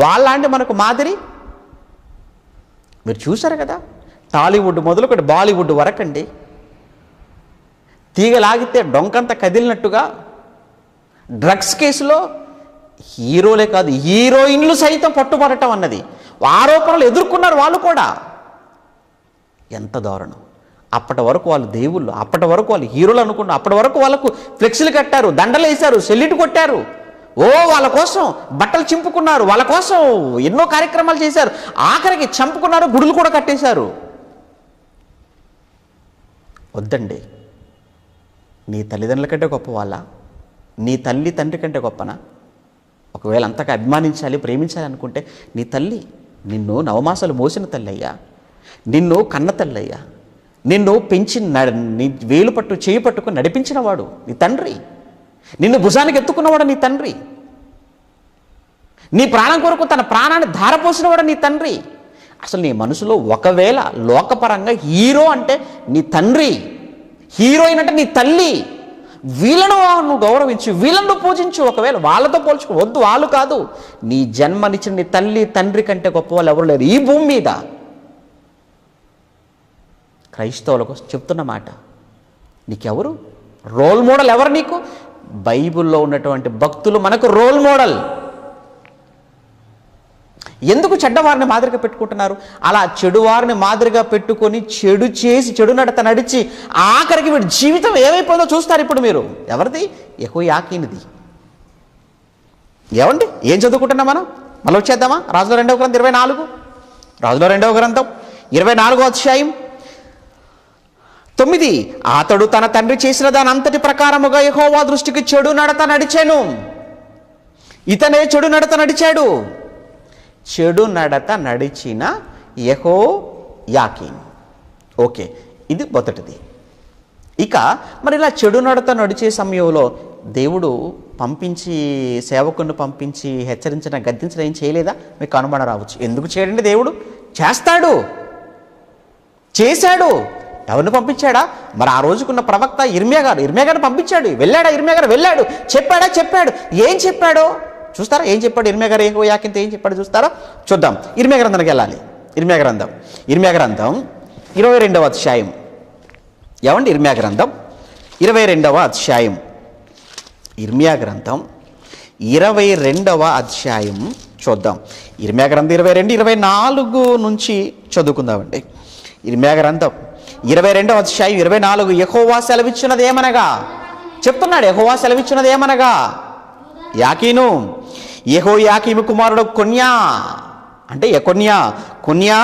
వాళ్ళంటే మనకు మాదిరి. మీరు చూశారు కదా, టాలీవుడ్ మొదలుకొని బాలీవుడ్ వరకండి, తీగలాగితే డొంకంత కదిలినట్టుగా డ్రగ్స్ కేసులో హీరోలే కాదు హీరోయిన్లు సైతం పట్టుబడటం అన్నది ఆరోపణలు ఎదుర్కొన్నారు వాళ్ళు కూడా. ఎంత దారుణం! అప్పటి వరకు వాళ్ళు దేవుళ్ళు, అప్పటి వరకు వాళ్ళు హీరోలు అనుకున్నారు, అప్పటి వరకు వాళ్ళకు ఫ్లెక్సీలు కట్టారు, దండలు వేశారు, సెల్యూట్ కొట్టారు, వాళ్ళ కోసం బట్టలు చింపుకున్నారు, వాళ్ళ కోసం ఎన్నో కార్యక్రమాలు చేశారు, ఆఖరికి చంపుకున్నారు, గుడులు కూడా కట్టేశారు. వద్దండి, నీ తల్లిదండ్రుల కంటే గొప్ప వాళ్ళ? నీ తల్లి తండ్రి కంటే గొప్పనా? ఒకవేళ అంతగా అభిమానించాలి, ప్రేమించాలి అనుకుంటే నీ తల్లి నిన్ను నవమాసాలు మోసిన తల్లి అయ్యా, నిన్ను కన్న తల్లి అయ్యా, నిన్ను పెంచి నీ వేలు పట్టు చేయి పట్టుకుని నడిపించినవాడు నీ తండ్రి, నిన్ను భుజానికి ఎత్తుకున్నవాడు నీ తండ్రి, నీ ప్రాణం కొరకు తన ప్రాణాన్ని ధారపోసినవాడు నీ తండ్రి. అసలు నీ మనసులో ఒకవేళ లోకపరంగా హీరో అంటే నీ తండ్రి, హీరోయిన్ అంటే నీ తల్లి, వీళ్ళను నువ్వు గౌరవించు, వీళ్ళను పూజించు. ఒకవేళ వాళ్ళతో పోల్చుకో, వద్దు, వాళ్ళు కాదు. నీ జన్మనిచ్చిన నీ తల్లి తండ్రి కంటే గొప్ప వాళ్ళు ఎవరు లేరు ఈ భూమి మీద. క్రైస్తవుల కోసం చెప్తున్న మాట. నీకెవరు రోల్ మోడల్? ఎవరు నీకు? బైబిల్లో ఉన్నటువంటి భక్తులు మనకు రోల్ మోడల్. ఎందుకు చెడ్డవారిని మాదిరిగా పెట్టుకుంటున్నారు? అలా చెడువారిని మాదిరిగా పెట్టుకొని చెడు చేసి చెడు నడత నడిచి ఆఖరికి వీడి జీవితం ఏమైపోయిందో చూస్తారు ఇప్పుడు మీరు. ఎవరిది? యెహోయాకీనుది. ఏమండి ఏం చదువుకుంటున్నాం మనం? మళ్ళీ వచ్చేద్దామా? రాజుల 2వ గ్రంథం 24, రాజుల 2వ గ్రంథం 24వ అధ్యాయం 9. అతడు తన తండ్రి చేసిన దాని అంతటి ప్రకారముగా యెహోవా దృష్టికి చెడు నడత నడిచాను. ఇతనే చెడు నడత నడిచాడు. చెడు నడత నడిచిన యెహోయాకీను. ఓకే, ఇది మొదటిది. ఇక మరి ఇలా చెడు నడత నడిచే సమయంలో దేవుడు పంపించి, సేవకుని పంపించి హెచ్చరించిన, గద్దించడం ఏం చేయలేదా? మీకు అనుమానం రావచ్చు. ఎందుకు చేయడండి? దేవుడు చేస్తాడు, చేశాడు. ఎవరిని పంపించాడా? మరి ఆ రోజుకున్న ప్రవక్త ఇర్మియా గారిని పంపించాడు. వెళ్ళాడా? ఇర్మియా గారు వెళ్ళాడు. చెప్పాడు. ఏం చెప్పాడో చూస్తారా? ఏం చెప్పాడు ఇర్మియా గారు? యెహోయాకీనుతో ఏం చెప్పాడు చూస్తారా? చూద్దాం. ఇర్మియా గ్రంథానికి వెళ్ళాలి. ఇర్మియా గ్రంథం 22వ అధ్యాయం. ఏమండి? ఇర్మియా గ్రంథం 22వ అధ్యాయం. ఇర్మియా గ్రంథం 22వ అధ్యాయం చూద్దాం. ఇర్మియా గ్రంథం 22, 24 నుంచి చదువుకుందామండి. ఇర్మియా గ్రంథం 22వ అధ్యాయం 24. యెహోవా సెలవిచ్చినది ఏమనగా చెప్తున్నాడు. యెహోవా సెలవిచ్చినది ఏమనగా, యాకీను, యెహోయాకీము కుమారుడు కొన్యా అంటే కొన్యా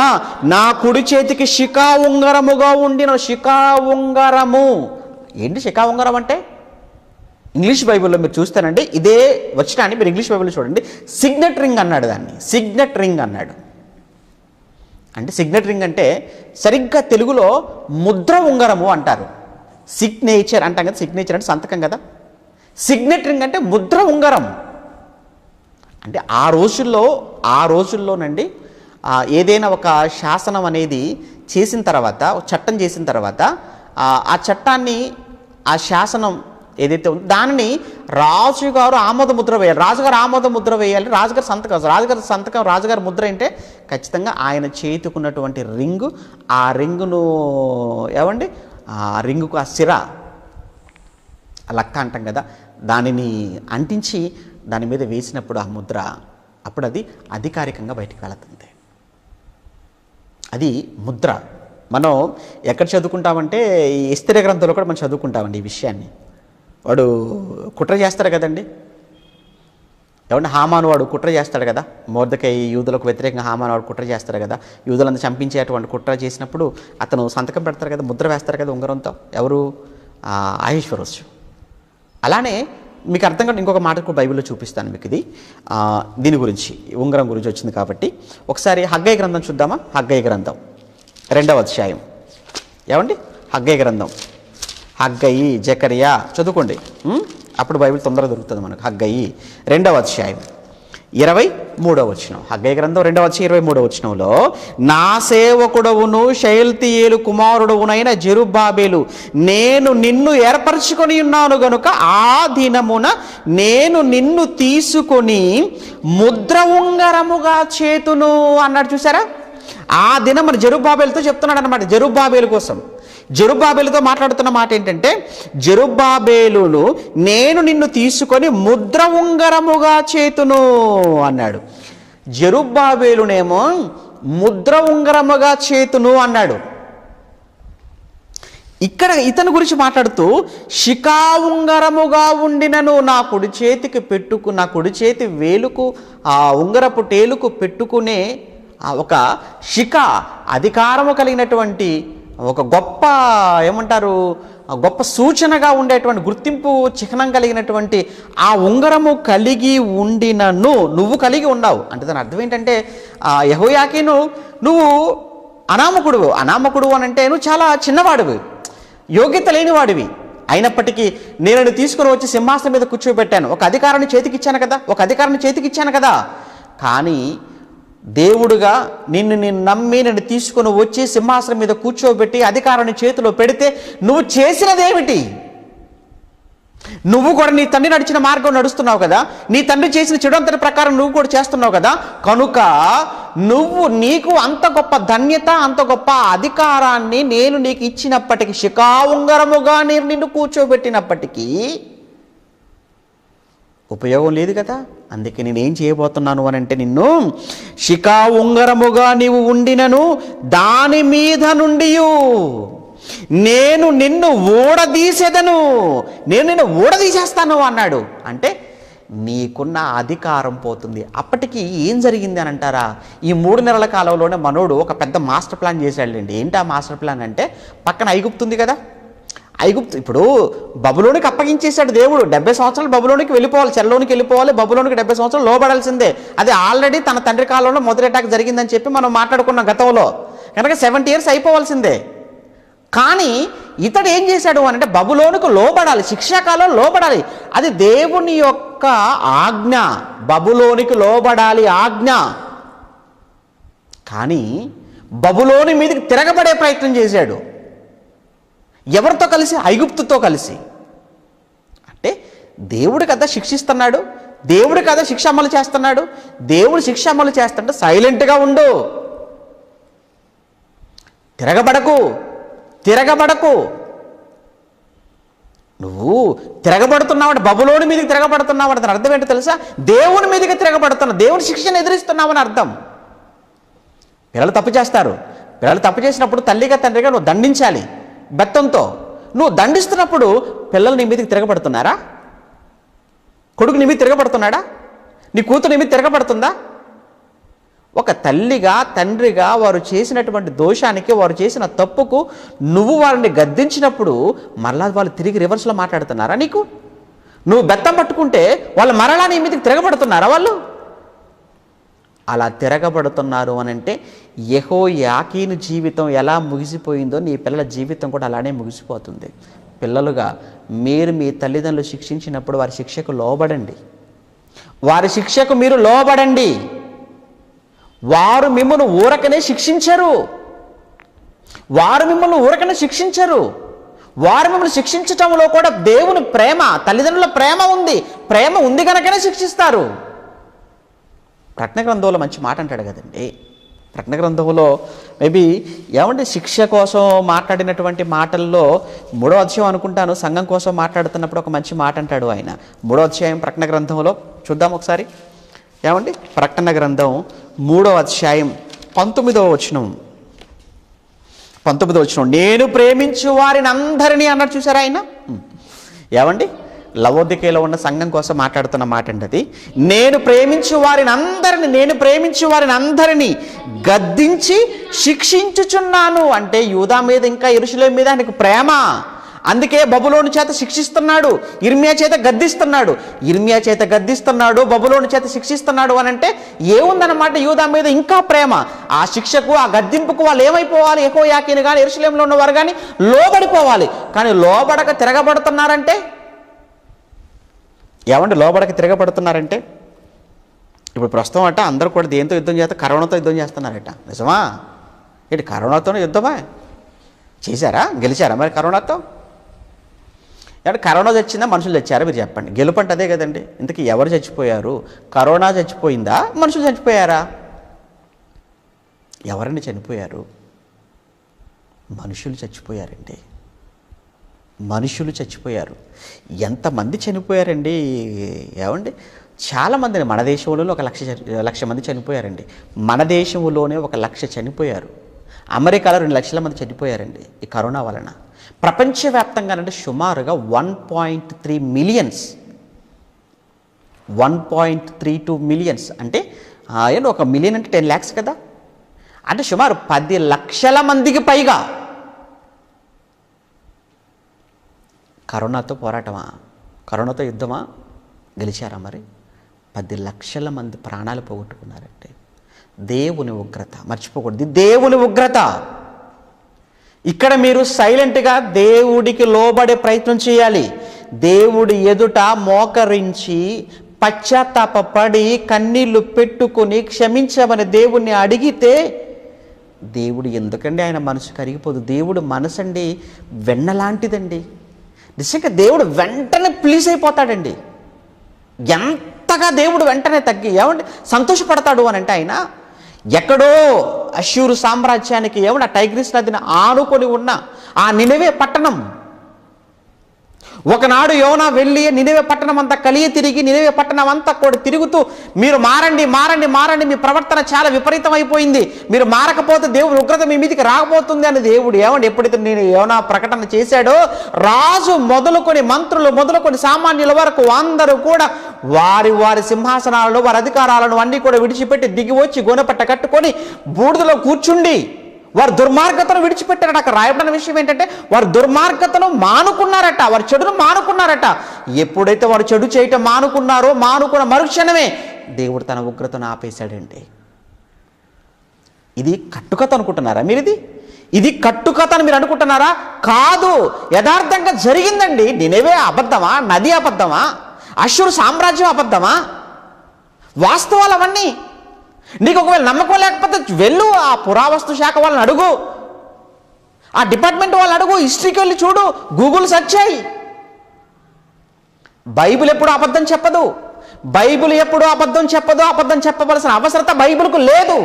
నా కుడి చేతికి శిఖా ఉంగరముగా ఉండిన. శిఖా ఉంగరము ఏంటి? శిఖా ఉంగరం అంటే ఇంగ్లీష్ బైబిల్లో మీరు చూస్తానండి, ఇదే వచనాన్ని మీరు ఇంగ్లీష్ బైబిల్లో చూడండి, సిగ్నెట్ రింగ్ అన్నాడు దాన్ని. సిగ్నెట్ రింగ్ అన్నాడు. అంటే సిగ్నెట్ రింగ్ అంటే సరిగ్గా తెలుగులో ముద్ర ఉంగరము అంటారు. సిగ్నేచర్ అంటాం కదా, సిగ్నేచర్ అంటే సంతకం కదా. సిగ్నెట్ రింగ్ అంటే ముద్ర ఉంగరం. అంటే ఆ రోజుల్లోనండి ఏదైనా ఒక శాసనం అనేది చేసిన తర్వాత, చట్టం చేసిన తర్వాత ఆ చట్టాన్ని, ఆ శాసనం ఏదైతే ఉందో దానిని రాజుగారు ఆమోద ముద్ర వేయాలి. రాజుగారు ఆమోద ముద్ర వేయాలి. రాజుగారు సంతకం, రాజుగారి ముద్ర అంటే ఖచ్చితంగా ఆయన చేతుకున్నటువంటి రింగు, ఆ రింగును ఏమండి, ఆ రింగుకు ఆ సిర, ఆ లక్క అంటాం కదా, దానిని అంటించి దాని మీద వేసినప్పుడు ఆ ముద్ర, అప్పుడు అది అధికారికంగా బయటికి వెళుతుంది. అది ముద్ర. మనం ఎక్కడ చదువుకుంటామంటే ఈ ఎస్తేరు గ్రంథంలో కూడా మనం చదువుకుంటామండి ఈ విషయాన్ని. వాడు కుట్ర చేస్తాడు కదండి, ఏమంటే హామాను వాడు కుట్ర చేస్తాడు కదా, మొర్దెకై యూదులకు వ్యతిరేకంగా హామాను వాడు కుట్ర చేస్తాడు కదా, యూదులంతా చంపించేటువంటి కుట్ర చేసినప్పుడు అతను సంతకం పెడతారు కదా, ముద్ర వేస్తారు కదా ఉంగరంతో. ఎవరు? అహష్వేరోషు. అలానే మీకు అర్థం కాదు, ఇంకొక మాట కూడా బైబిల్లో చూపిస్తాను మీకు. ఇది దీని గురించి, ఉంగరం గురించి వచ్చింది కాబట్టి ఒకసారి హగ్గయి గ్రంథం చూద్దామా. హగ్గయి గ్రంథం 2వ అధ్యాయం. ఏమండి, హగ్గయి గ్రంథం, హగ్గయి, జకరియా చదువుకోండి, అప్పుడు బైబిల్ తొందరగా దొరుకుతుంది మనకు. హగ్గయి 2వ అధ్యాయం 23వ వచనం. హగ్గయి గ్రంథం 2వ అధ్యాయం 23వ వచనంలో, నా సేవకుడవును షయల్తీయేలు కుమారుడవునైన జెరుబ్బాబేలు, నేను నిన్ను ఏర్పరచుకొని ఉన్నాను గనుక ఆ దినమున నేను నిన్ను తీసుకొని ముద్ర ఉంగరముగా చేతును అన్నాడు. చూసారా? ఆ దినం మన జెరుబ్బాబేలుతో చెప్తున్నాడు అనమాట. జెరుబ్బాబేలు కోసం, జెరుబ్బాబేలుతో మాట్లాడుతున్న మాట ఏంటంటే, జెరుబ్బాబేలును నేను నిన్ను తీసుకొని ముద్ర ఉంగరముగా చేతును అన్నాడు. జెరుబ్బాబేలునేమో ముద్ర ఉంగరముగా చేతును అన్నాడు. ఇక్కడ ఇతని గురించి మాట్లాడుతూ, శిఖా ఉంగరముగా ఉండినను నా కుడి చేతికి నా కుడి చేతి వేలుకు ఆ ఉంగరపు టేలుకు పెట్టుకునే ఒక శిఖ, అధికారము కలిగినటువంటి ఒక గొప్ప ఏమంటారు, గొప్ప సూచనగా ఉండేటువంటి, గుర్తింపు చిహ్నం కలిగినటువంటి ఆ ఉంగరము కలిగి ఉండినను, నువ్వు కలిగి ఉన్నావు అంటే దాని అర్థం ఏంటంటే, యెహోయాకీను నువ్వు అనామకుడు అని అంటే నువ్వు చాలా చిన్నవాడివి, యోగ్యత లేనివాడివి. అయినప్పటికీ నేను తీసుకుని వచ్చి సింహాసనం మీద కూర్చోబెట్టాను, ఒక అధికారాన్ని చేతికిచ్చాను కదా. కానీ దేవుడుగా నిన్ను నమ్మి నేను తీసుకుని వచ్చి సింహాసనం మీద కూర్చోబెట్టి అధికారాన్ని చేతిలో పెడితే నువ్వు చేసినదేమిటి? నువ్వు కూడా నీ తండ్రి నడిచిన మార్గం నడుస్తున్నావు కదా, నీ తండ్రి చేసిన చెడంతటి ప్రకారం నువ్వు కూడా చేస్తున్నావు కదా. కనుక నీకు అంత గొప్ప ధన్యత, అంత గొప్ప అధికారాన్ని నేను నీకు ఇచ్చినప్పటికీ, శిఖా ఉంగరముగా నేను నిన్ను కూర్చోబెట్టినప్పటికీ ఉపయోగం లేదు కదా. అందుకే నేనేం చేయబోతున్నాను అని అంటే, నిన్ను శిఖా ఉంగరముగా నీవు ఉండినను దాని మీద నుండి నేను నిన్ను ఊడదీసేస్తాను అన్నాడు. అంటే నీకున్న అధికారం పోతుంది. అప్పటికి ఏం జరిగింది అని అంటారా, ఈ 3 నెలల కాలంలోనే మనోడు ఒక పెద్ద మాస్టర్ ప్లాన్ చేశాడండి. ఏంటి ఆ మాస్టర్ ప్లాన్ అంటే, పక్కన ఐగుప్తు ఉంది కదా, ఐగుప్తు ఇప్పుడు బబులోనికి అప్పగించేశాడు దేవుడు. 70 సంవత్సరాలు బబులోనికి వెళ్ళిపోవాలి, చెరలోనికి వెళ్ళిపోవాలి, బబులోనికి 70 సంవత్సరాలు లోబడాల్సిందే. అది ఆల్రెడీ తన తండ్రి కాలంలో మొదటి అటాక్ జరిగిందని చెప్పి మనం మాట్లాడుకున్నాం గతంలో. కనుక 70 years అయిపోవాల్సిందే. కానీ ఇతడు ఏం చేశాడు అని అంటే, బబులోనికి లోబడాలి, శిక్షాకాలం లోబడాలి. అది దేవుని యొక్క ఆజ్ఞ, బబులోనికి లోబడాలి ఆజ్ఞ. కానీ బబులోని మీదకి తిరగబడే ప్రయత్నం చేశాడు. ఎవరితో కలిసి? ఐగుప్తుతో కలిసి. అంటే దేవుడు కదా శిక్షిస్తున్నాడు, దేవుడు కదా శిక్ష అమలు చేస్తున్నాడు. దేవుడు శిక్ష అమలు చేస్తుంటే సైలెంట్గా ఉండు, తిరగబడకు. నువ్వు తిరగబడుతున్నావు, బబులోని మీదకి తిరగబడుతున్నావు అంటే అర్థం ఏంటో తెలుసా? దేవుని మీదకి తిరగబడుతున్నావు, దేవుని శిక్షను ఎదిరిస్తున్నావు అని అర్థం. పిల్లలు తప్పు చేస్తారు, పిల్లలు తప్పు చేసినప్పుడు తల్లిగా తండ్రిగా నువ్వు దండించాలి బెత్తంతో. నువ్వు దండిస్తున్నప్పుడు పిల్లలు నీ మీదకి తిరగబడుతున్నారా? కొడుకు నీ మీద తిరగబడుతున్నాడా? నీ కూతురు నీ మీద తిరగబడుతుందా? ఒక తల్లిగా తండ్రిగా వారు చేసినటువంటి దోషానికి, వారు చేసిన తప్పుకు నువ్వు వారిని గద్దించినప్పుడు మరలా వాళ్ళు తిరిగి రివర్స్లో మాట్లాడుతున్నారా నీకు? నువ్వు బెత్తం పట్టుకుంటే వాళ్ళు మరలా నీ మీదకి తిరగబడుతున్నారా? వాళ్ళు అలా తిరగబడుతున్నారు అని అంటే యెహోయాకీను జీవితం ఎలా ముగిసిపోయిందో నీ పిల్లల జీవితం కూడా అలానే ముగిసిపోతుంది. పిల్లలుగా మీరు మీ తల్లిదండ్రులు శిక్షించినప్పుడు వారి శిక్షకు లోబడండి. వారి శిక్షకు మీరు లోబడండి. వారు మిమ్మల్ని ఊరకనే శిక్షించరు. వారు మిమ్మల్ని ఊరకనే శిక్షించరు. వారు మిమ్మల్ని శిక్షించటంలో కూడా దేవుని ప్రేమ, తల్లిదండ్రుల ప్రేమ ఉంది. ప్రేమ ఉంది కనుకనే శిక్షిస్తారు. ప్రకటన గ్రంథంలో మంచి మాట అంటాడు కదండి. ప్రకటన గ్రంథంలో మేబీ ఏమంటే శిక్ష కోసం మాట్లాడినటువంటి మాటల్లో 3వ అధ్యాయం అనుకుంటాను, సంఘం కోసం మాట్లాడుతున్నప్పుడు ఒక మంచి మాట అంటాడు ఆయన. 3వ అధ్యాయం ప్రకటన గ్రంథంలో చూద్దాం ఒకసారి. ఏమండి ప్రకటన గ్రంథం 3వ అధ్యాయం 19వ వచనం. నేను ప్రేమించు వారిని అందరినీ అన్నాడు, చూసారా ఆయన? ఏమండి లవోదికీలో ఉన్న సంఘం కోసం మాట్లాడుతున్న మాట అండి అది. నేను ప్రేమించు వారిని అందరినీ గద్దించి శిక్షించుచున్నాను. అంటే యూదా మీద ఇంకా యెరూషలేము మీద ఆయనకు ప్రేమ. అందుకే బబులోను చేత శిక్షిస్తున్నాడు, ఇర్మియా చేత గద్దిస్తున్నాడు, బబులోను చేత శిక్షిస్తున్నాడు అని అంటే ఏముందన్నమాట? యూదా మీద ఇంకా ప్రేమ. ఆ శిక్షకు, ఆ గద్దింపుకు వాళ్ళు ఏమైపోవాలి? యెహోయాకీను కానీ యెరూషలేములో ఉన్నవారు కానీ లోబడిపోవాలి. కానీ లోబడక తిరగబడుతున్నారంటే ఏమండి? లోబడక తిరగబడుతున్నారంటే ఇప్పుడు ప్రస్తుతం అట అందరూ కూడా దేంతో యుద్ధం చేస్తారు? కరోనాతో యుద్ధం చేస్తున్నారట. నిజమా? ఏంటి కరోనాతోనే యుద్ధమా? చేశారా? గెలిచారా మరి కరోనాతో? అంటే కరోనా చచ్చిందా, మనుషులు చచ్చారా? మీరు చెప్పండి. గెలుపు అంటే అదే కదండి. ఇంతకీ ఎవరు చచ్చిపోయారు? కరోనా చచ్చిపోయిందా, మనుషులు చచ్చిపోయారా? ఎవరండి చనిపోయారు? మనుషులు చచ్చిపోయారండి. మనుషులు చచ్చిపోయారు. ఎంతమంది చనిపోయారండి? ఏమండి చాలామందిని మన దేశంలోనే 1,00,000 మంది చనిపోయారండి. మన దేశంలోనే 1,00,000 చనిపోయారు. అమెరికాలో 2 లక్షల మంది చనిపోయారండి ఈ కరోనా వలన. ప్రపంచవ్యాప్తంగానంటే సుమారుగా 1.3 మిలియన్స్, 1.32 మిలియన్స్ అంటే ఏంటి, 1 మిలియన్ అంటే 10 lakhs కదా. అంటే సుమారు 10 లక్షల మందికి పైగా కరోనాతో పోరాటమా, కరోనాతో యుద్ధమా? గెలిచారా మరి? 10 లక్షల మంది ప్రాణాలు పోగొట్టుకున్నారంటే దేవుని ఉగ్రత మర్చిపోకూడదు. దేవుని ఉగ్రత. ఇక్కడ మీరు సైలెంట్గా దేవుడికి లోబడే ప్రయత్నం చేయాలి. దేవుడి ఎదుట మోకరించి పశ్చాత్తాపడి కన్నీళ్లు పెట్టుకొని క్షమించమని దేవుణ్ణి అడిగితే దేవుడు ఎందుకండి ఆయన మనసు కరిగిపోదు. దేవుడు మనసు అండి వెన్నలాంటిదండి. నిజంగా దేవుడు వెంటనే ప్లీజ్ అయిపోతాడండి. ఎంతగా దేవుడు వెంటనే ఏమంటే సంతోషపడతాడు అని అంటే ఆయన ఎక్కడో అష్షూరు సామ్రాజ్యానికి ఏమన్నా టైగ్రిస్ నదిని ఆనుకొని ఉన్న ఆ నినెవే పట్టణం, ఒకనాడు యోనా వెళ్ళి నినెవే పట్టణం అంతా కలియ తిరిగి నినెవే పట్టణం అంతా కూడా తిరుగుతూ మీరు మారండి మారండి మారండి, మీ ప్రవర్తన చాలా విపరీతం అయిపోయింది, మీరు మారకపోతే దేవుడు ఉగ్రత మీ మీదకి రాకపోతుంది అని దేవుడు ఏమండి ఎప్పుడైతే నేను యోనా ప్రకటన చేశాడో రాజు మొదలుకొని మంత్రులు మొదలుకొని సామాన్యుల వరకు అందరూ కూడా వారి వారి సింహాసనాలను వారి అధికారాలను అన్నీ కూడా విడిచిపెట్టి దిగి వచ్చి గోనెపట్ట కట్టుకొని బూడిదలో కూర్చుండి వారు దుర్మార్గతను విడిచిపెట్టారట. అక్కడ రాయబడిన విషయం ఏంటంటే వారు దుర్మార్గతను మానుకున్నారట, వారి చెడును మానుకున్నారట. ఎప్పుడైతే వారు చెడు చేయటం మానుకున్న మరుక్షణమే దేవుడు తన ఉగ్రతను ఆపేశాడండి. ఇది కట్టుకథ అనుకుంటున్నారా మీరు? ఇది కట్టుకథ అని మీరు అనుకుంటున్నారా? కాదు, యథార్థంగా జరిగిందండి. నినెవే అబద్ధమా? నది అబద్ధమా? అష్షూరు సామ్రాజ్యం అబద్ధమా? వాస్తవాలు అవన్నీ. నీకు ఒకవేళ నమ్మకం లేకపోతే వెళ్ళు, ఆ పురావస్తు శాఖ వాళ్ళని అడుగు, ఆ డిపార్ట్మెంట్ వాళ్ళని అడుగు, హిస్టరీకి వెళ్ళి చూడు, గూగుల్ సెర్చ్ చేయి. బైబిల్ ఎప్పుడు అబద్ధం చెప్పదు. బైబిల్ ఎప్పుడు అబద్ధం చెప్పదు. అబద్ధం చెప్పవలసిన అవసరత బైబిల్కు లేదు.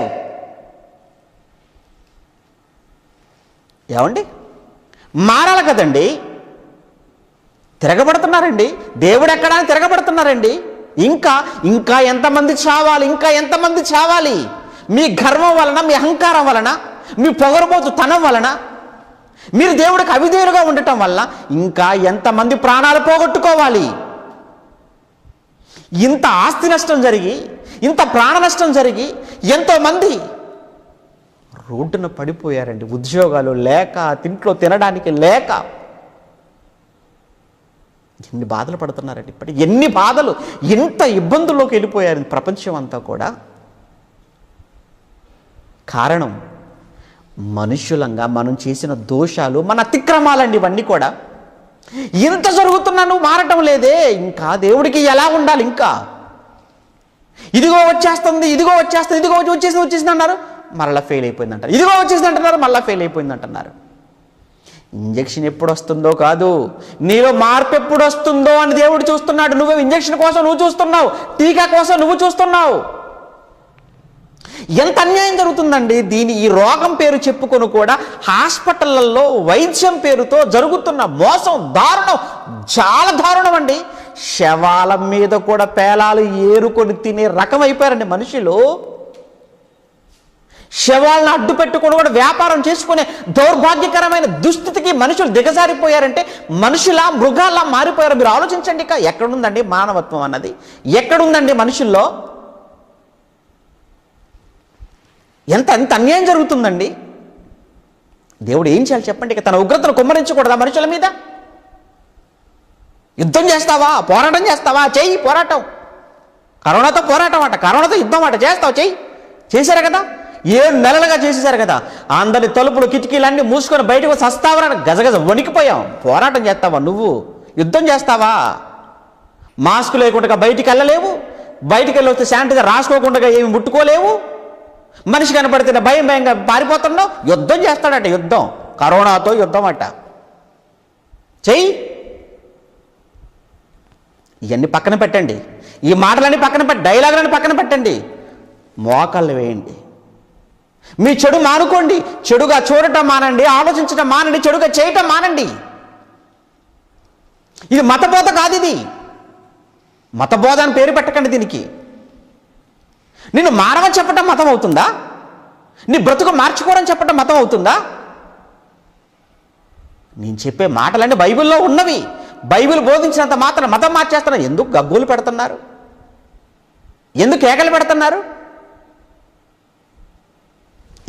ఏమండి మారాలి కదండి. తిరగబడుతున్నారండి. దేవుడు ఎక్కడా తిరగబడుతున్నారండి. ఇంకా ఎంతమంది చావాలి? మీ గర్వం వలన, మీ అహంకారం వలన, మీ పొగరబోతు తనం వలన, మీరు దేవుడికి అవిధేయులుగా ఉండటం వల్ల ఇంకా ఎంతమంది ప్రాణాలు పోగొట్టుకోవాలి? ఇంత ఆస్తి నష్టం జరిగి, ఇంత ప్రాణ నష్టం జరిగి ఎంతోమంది రోడ్డున పడిపోయారండి. ఉద్యోగాలు లేక, తింట్లో తినడానికి లేక. ఎన్ని బాధలు పడుతున్నారండి ఇప్పటికి, ఎన్ని బాధలు, ఎంత ఇబ్బందుల్లోకి వెళ్ళిపోయారు ప్రపంచం అంతా కూడా. కారణం మనుష్యులంగా మనం చేసిన దోషాలు, మన అతిక్రమాలండి ఇవన్నీ కూడా. ఇంత జరుగుతున్నా నువ్వు మారటం లేదే, ఇంకా దేవుడికి ఎలా ఉండాలి? ఇంకా ఇదిగో వచ్చేస్తుంది, ఇదిగో వచ్చేస్తుంది, ఇదిగో వచ్చేసింది అన్నారు, మరలా ఫెయిల్ అయిపోయింది అంటారు. ఇదిగో వచ్చేసింది అంటున్నారు, మళ్ళీ ఫెయిల్ అయిపోయింది అంటున్నారు. ఇంజక్షన్ ఎప్పుడు వస్తుందో కాదు, నీలో మార్పు ఎప్పుడు వస్తుందో అని దేవుడు చూస్తున్నాడు. నువ్వు ఇంజక్షన్ కోసం నువ్వు చూస్తున్నావు, టీకా కోసం నువ్వు చూస్తున్నావు. ఎంత అన్యాయం జరుగుతుందండి. ఈ రోగం పేరు చెప్పుకొని కూడా హాస్పిటళ్లలో వైద్యం పేరుతో జరుగుతున్న మోసం దారుణం, చాలా దారుణం అండి. శవాల మీద కూడా పేలాలు ఏరుకొని తినే రకం అయిపోయారండి మనుషులు. శవాలను అడ్డు పెట్టుకొని కూడా వ్యాపారం చేసుకునే దౌర్భాగ్యకరమైన దుస్థితికి మనుషులు దిగజారిపోయారంటే, మనుషులా మృగాల్లా మారిపోయారు. మీరు ఆలోచించండి, ఇక ఎక్కడుందండి మానవత్వం అన్నది? ఎక్కడుందండి మనుషుల్లో? ఎంత అన్యాయం జరుగుతుందండి. దేవుడు ఏం చేయాలి చెప్పండి? ఇక తన ఉగ్రతను కుమ్మరించకూడదా మనుషుల మీద? యుద్ధం చేస్తావా, పోరాటం చేస్తావా? చెయ్యి పోరాటం. కరోనాతో పోరాటం అట, కరోనాతో యుద్ధం అట, చేస్తావు, చెయ్యి. చేశారు కదా, 7 నెలలుగా చేసేసారు కదా. అందరి తలుపులు కిటికీలన్నీ మూసుకొని బయటకు సస్తావరా, గజగజ వణికిపోయాం. పోరాటం చేస్తావా నువ్వు? యుద్ధం చేస్తావా? మాస్క్ లేకుండా బయటికి వెళ్ళలేవు, బయటికి వెళ్ళి వస్తే శానిటైజర్ రాసుకోకుండా ఏమి ముట్టుకోలేవు, మనిషి కనపడితే భయంగా పారిపోతున్నావు. యుద్ధం చేస్తాడట, యుద్ధం, కరోనాతో యుద్ధం అట. చెయ్యి. ఇవన్నీ పక్కన పెట్టండి, ఈ మాటలన్నీ పక్కన పెట్టి, డైలాగులన్నీ పక్కన పెట్టండి, మోకాళ్ళు వేయండి. మీ చెడు మానుకోండి. చెడుగా చూడటం మానండి, ఆలోచించడం మానండి, చెడుగా చేయటం మానండి. ఇది మతబోధ కాదు, ఇది మతబోధ అని పేరు పెట్టకండి దీనికి. నిన్ను మారవని చెప్పటం మతం అవుతుందా? నీ బ్రతుకు మార్చుకోరని చెప్పటం మతం అవుతుందా? నేను చెప్పే మాటలన్నీ బైబిల్లో ఉన్నవి. బైబిల్ బోధించినంత మాత్రం మతం మార్చేస్తున్నారు. ఎందుకు గగ్గోలు పెడుతున్నారు? ఎందుకు కేకలు పెడుతున్నారు?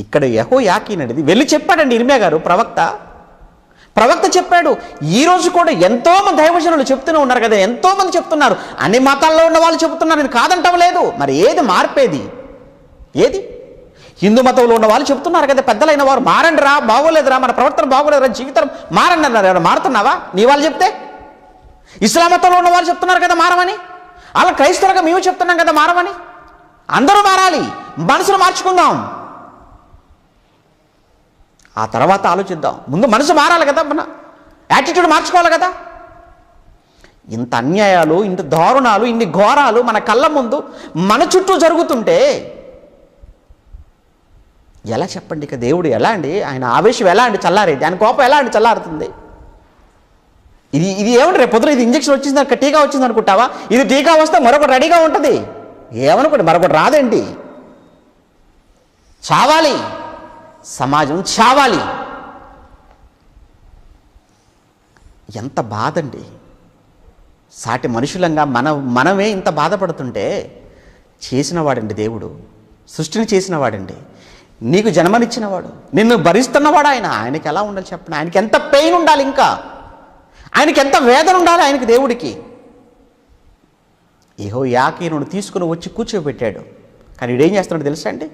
ఇక్కడ యెహోయాకీను అనేది వెళ్ళి చెప్పాడండి ఇర్మియా గారు, ప్రవక్త చెప్పాడు. ఈరోజు కూడా ఎంతోమంది దైవజనులు చెప్తూనే ఉన్నారు కదా, ఎంతోమంది చెప్తున్నారు, అన్ని మతాల్లో ఉన్న వాళ్ళు చెప్తున్నారు, నేను కాదంటం లేదు. మరి ఏది మార్పేది? ఏది? హిందూ మతంలో ఉన్న వాళ్ళు చెప్తున్నారు కదా, పెద్దలైన వారు, మారండి రా, బాగోలేదురా, మన ప్రవర్తన బాగోలేదురా, జీవితం మారండి అన్నారు. ఎవరు మారుతున్నావా? నీ వాళ్ళు చెప్తే. ఇస్లాం మతంలో ఉన్న వాళ్ళు చెప్తున్నారు కదా మారమని, అలా క్రైస్తవులుగా మేము చెప్తున్నాం కదా మారమని. అందరూ మారాలి, మనసును మార్చుకుందాం, ఆ తర్వాత ఆలోచిద్దాం. ముందు మనసు మారాలి కదా, మన యాటిట్యూడ్ మార్చుకోవాలి కదా. ఇంత అన్యాయాలు, ఇంత దారుణాలు, ఇన్ని ఘోరాలు మన కళ్ళ ముందు మన చుట్టూ జరుగుతుంటే ఎలా చెప్పండి? ఇక దేవుడు ఎలా అండి? ఆయన ఆవేశం ఎలా అండి చల్లారేది? ఆయన కోపం ఎలా అండి చల్లారుతుంది? ఇది ఏమంటే రేపు పొద్దున ఇది ఇంజక్షన్ వచ్చింది, టీకా వచ్చింది అనుకుంటావా? ఇది టీకా వస్తే మరొకటి రెడీగా ఉంటుంది. ఏమనుకోండి, మరొకటి రాదండి. చావాలి, సమాజం చావాలి. ఎంత బాధండి. సాటి మనుషులంగా మనమే ఇంత బాధపడుతుంటే, చేసినవాడండి దేవుడు, సృష్టిని చేసినవాడండి, నీకు జన్మనిచ్చినవాడు, నిన్ను భరిస్తున్నవాడు ఆయనకి ఎలా ఉండాలి చెప్పండి? ఆయనకి ఎంత పెయిన్ ఉండాలి, ఇంకా ఆయనకి ఎంత వేదన ఉండాలి ఆయనకి, దేవుడికి. యెహోయాకీనును తీసుకుని వచ్చి కూర్చోబెట్టాడు. కానీ వీడేం చేస్తున్నాడు తెలుసా అండి?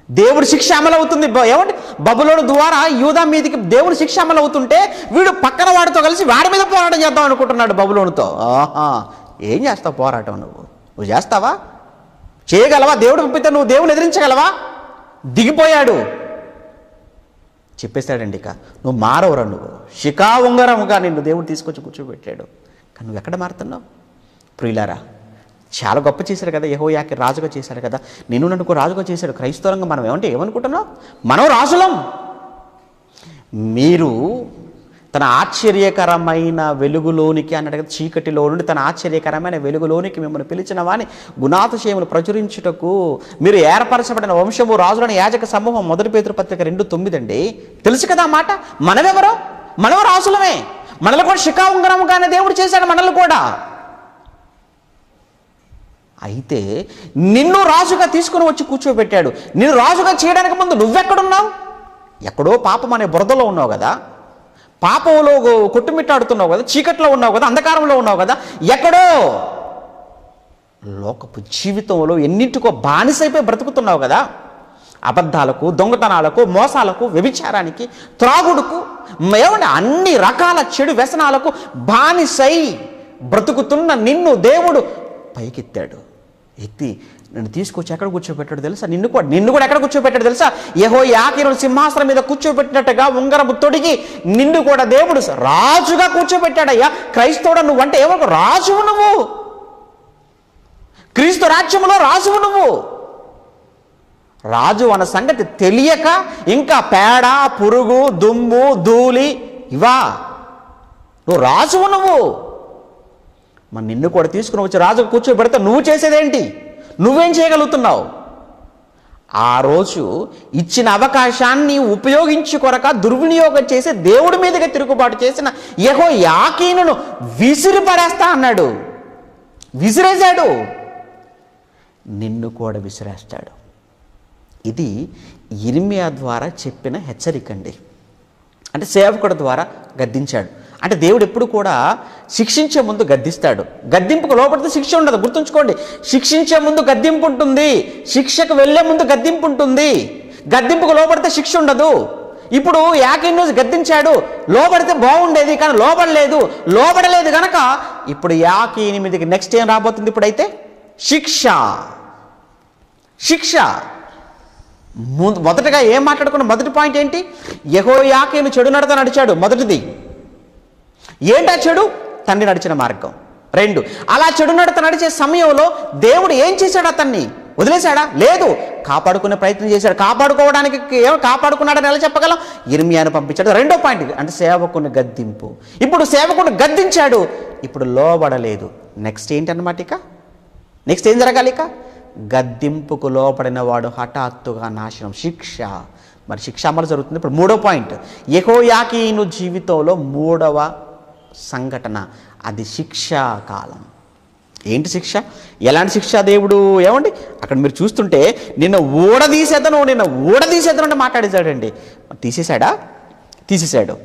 దేవుడి శిక్ష అమలవుతుంది. ఏమంటే బబులోను ద్వారా యూదా మీదకి దేవుడి శిక్ష అమలవుతుంటే వీడు పక్కన వాడితో కలిసి వాడి మీద పోరాటం చేద్దాం అనుకుంటున్నాడు బబులోనుతో. ఏం చేస్తావు పోరాటం? నువ్వు చేస్తావా? చేయగలవా? దేవుడు పంపితే నువ్వు దేవుని ఎదిరించగలవా? దిగిపోయాడు, చెప్పేశాడండి. ఇక నువ్వు మారవరా, నువ్వు శిఖా ఉంగరముగా నిన్ను దేవుడు తీసుకొచ్చి కూర్చోబెట్టాడు. కానీ నువ్వు ఎక్కడ మారుతున్నావు? ప్రియులారా, చాలా గొప్ప చేశాడు కదా యెహోయాకీను, రాజుగా చేశాడు కదా. నిన్ను నన్ను రాజుగా చేశాడు. క్రైస్తవులంగా మనం ఏమనుకుంటున్నాం? మనం రాజులం. మీరు తన ఆశ్చర్యకరమైన వెలుగులోనికి అన్నట్టు కదా, చీకటిలో నుండి తన ఆశ్చర్యకరమైన వెలుగులోనికి మిమ్మల్ని పిలిచిన వాని గుణాతిశయములు ప్రచురించుటకు మీరు ఏర్పరచబడిన వంశము, రాజులని యాజక సమూహం. 1 పేతురు పత్రిక 2:9 అండి. తెలుసు కదా మాట. మనమెవరో? మనం రాజులమే. మనల్ని కూడా శిఖా ఉంగరముగానే దేవుడు చేశాడు, మనల్ని కూడా. అయితే నిన్ను రాజుగా తీసుకుని వచ్చి కూర్చోబెట్టాడు. నిన్ను రాజుగా చేయడానికి ముందు నువ్వెక్కడున్నావు? ఎక్కడో పాపం అనే బురదలో ఉన్నావు కదా. పాపంలో కొట్టుమిట్టాడుతున్నావు కదా, చీకట్లో ఉన్నావు కదా, అంధకారంలో ఉన్నావు కదా, ఎక్కడో లోకపు జీవితంలో ఎన్నింటికో బానిసైపోయి బ్రతుకుతున్నావు కదా. అబద్ధాలకు, దొంగతనాలకు, మోసాలకు, వ్యభిచారానికి, త్రాగుడుకు, ఏమంటే అన్ని రకాల చెడు వ్యసనాలకు బానిసై బ్రతుకుతున్న నిన్ను దేవుడు పైకెత్తాడు. ఎత్తి నన్ను తీసుకొచ్చి ఎక్కడ కూర్చోబెట్టాడు తెలుసా? నిన్ను కూడా ఎక్కడ కూర్చోబెట్టాడు తెలుసా? యెహోయాకీనును సింహాసనం మీద కూర్చోబెట్టినట్టుగా ఉంగరపు తొడిగి నిన్ను కూడా దేవుడు రాజుగా కూర్చోబెట్టాడయ్యా. క్రైస్తవుడు నువ్వంటే ఏమో రాజువు, నువ్వు క్రీస్తు రాజ్యంలో రాజువు. నువ్వు రాజు అన్న సంగతి తెలియక ఇంకా పేడ, పురుగు, దుమ్ము, ధూళి ఇవా నువ్వు రాజువు. నువ్వు మరి నిన్ను కూడా తీసుకుని వచ్చి రాజుకు కూర్చోబెడితే నువ్వు చేసేదేంటి? నువ్వేం చేయగలుగుతున్నావు? ఆ రోజు ఇచ్చిన అవకాశాన్ని ఉపయోగించుకొనక దుర్వినియోగం చేసి దేవుడి మీదగా తిరుగుబాటు చేసిన యెహోయాకీనును విసిరిపడేస్తా అన్నాడు. విసిరేశాడు. నిన్ను కూడా విసిరేస్తాడు. ఇది యిర్మీయా ద్వారా చెప్పిన హెచ్చరిక అండి. అంటే సేవకుడి ద్వారా గద్దించాడు. అంటే దేవుడు ఎప్పుడు కూడా శిక్షించే ముందు గద్దిస్తాడు. గద్దింపుకు లోపడితే శిక్ష ఉండదు, గుర్తుంచుకోండి. శిక్షించే ముందు గద్దింపు ఉంటుంది, శిక్షకు వెళ్ళే ముందు గద్దింపు ఉంటుంది. గద్దింపుకు లోపడితే శిక్ష ఉండదు. ఇప్పుడు యాకీను గద్దించాడు, లోబడితే బాగుండేది, కానీ లోబడలేదు గనక ఇప్పుడు యాకీని మీదకి నెక్స్ట్ ఏం రాబోతుంది? ఇప్పుడైతే శిక్ష. మొదటగా ఏం మాట్లాడుకున్న మొదటి పాయింట్ ఏంటి? యెహోయాకీను చెడు నడత నడిచాడు. మొదటిది ఏంటా చెడు? తండ్రి నడిచిన మార్గం. 2, అలా చెడు నడత నడిచే సమయంలో దేవుడు ఏం చేశాడు? అతన్ని వదిలేశాడా? లేదు, కాపాడుకునే ప్రయత్నం చేశాడు. కాపాడుకున్నాడని ఎలా చెప్పగలం? యిర్మీయాను పంపించాడు. 2వ పాయింట్ అంటే సేవకుని గద్దింపు. ఇప్పుడు సేవకుని గద్దించాడు, ఇప్పుడు లోబడలేదు. నెక్స్ట్ ఏంటన్నమాట? నెక్స్ట్ ఏం జరగాలి? గద్దింపుకు లోపడిన వాడు హఠాత్తుగా నాశనం, శిక్ష. మరి శిక్ష అమలు జరుగుతుంది. ఇప్పుడు 3వ పాయింట్, యెహోయాకీను జీవితంలో 3వ సంఘటన, అది శిక్షాకాలం. ఏంటి శిక్ష? ఎలాంటి శిక్ష? దేవుడు ఏమండి అక్కడ మీరు చూస్తుంటే నిన్ను ఊడదీసేదను అంటే మాట్లాడేశాడండి. తీసేశాడా? తీసేశాడు.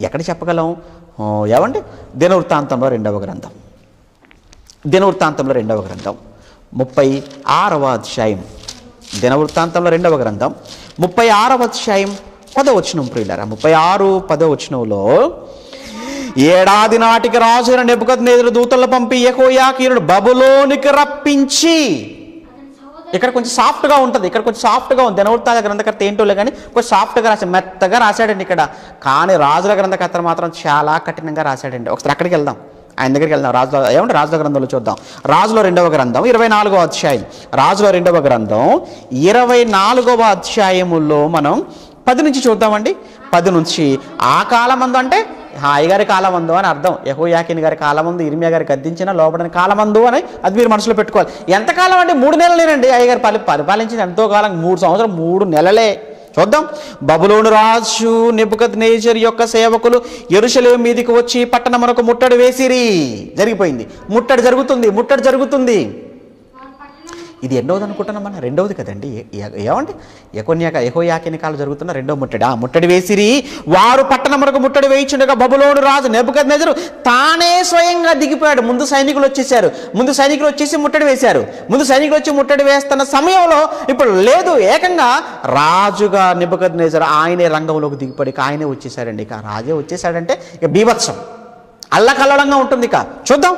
ఎక్కడ చెప్పగలం? ఏమండి దినవృత్తాంతంలో 2వ గ్రంథం 36వ అధ్యాయం. దినవృత్తాంతంలో 2వ గ్రంథం 36వ అధ్యాయం 10వ వచనం. ప్రియులారా, 36:10 వచనంలో, ఏడాది నాటికి రాజు నెబుకద్నెజరు దూతలను పంపి యెహోయాకీనును బబులోనికి రప్పించి, ఇక్కడ కొంచెం సాఫ్ట్గా ఉంటుంది, ఇక్కడ కొంచెం సాఫ్ట్గా ఉంది. దినవృత్తాంత గ్రంథకర్త ఏంటోలే కానీ కొంచెం సాఫ్ట్గా రాశాడు, మెత్తగా రాశాడండి ఇక్కడ. కానీ రాజుల గ్రంథకర్త మాత్రం చాలా కఠినంగా రాశాడండి. ఒకసారి అక్కడికి వెళ్దాం, ఆయన దగ్గరికి వెళ్దాం. రాజుల గ్రంథంలో చూద్దాం. రాజుల 2వ గ్రంథం 24వ అధ్యాయం. రాజుల 2వ గ్రంథం 24వ అధ్యాయములో మనం 10 నుంచి చూద్దామండి. 10 నుంచి ఆ కాలమందు అంటే అయ్యగారి కాలమందు అని అర్థం. యెహోయాకీను గారి కాలమందు యిర్మీయా గారికి గద్దించిన లోబడిన కాలమందు అని అది మీరు మనసులో పెట్టుకోవాలి. ఎంతకాలం అంటే 3 నెలలేనండి. అయ్యగారు పరిపాలించింది ఎంతో కాలం, 3 సంవత్సరం 3 నెలలే. చూద్దాం. బబులోను రాజు నెబుకద్నెజరు యొక్క సేవకులు యెరూషలేము మీదికి వచ్చి పట్టణమునకు ముట్టడి వేసిరి. జరిగిపోయింది. ముట్టడి జరుగుతుంది. ఇది ఎన్నోది అనుకుంటున్నాం మనం? 2వది కదండి. ఏమండి యెహోయాకీను కాలం జరుగుతున్న 2వ ముట్టడి. ముట్టడి వేసిరి. వారు పట్టణమునకు ముట్టడి వేయించుండగా బబులోను రాజు నెబుకద్నెజరు తానే స్వయంగా దిగిపోయాడు. ముందు సైనికులు వచ్చేసి ముట్టడి వేశారు. ముట్టడి వేస్తున్న సమయంలో ఇప్పుడు లేదు, ఏకంగా రాజుగా నెబుకద్నెజరు ఆయనే రంగంలోకి దిగిపడి ఆయనే వచ్చేసాడండి. ఇక రాజే వచ్చేసాడంటే ఇక బీభత్సం, అల్లకల్లోలంగా ఉంటుంది. ఇక చూద్దాం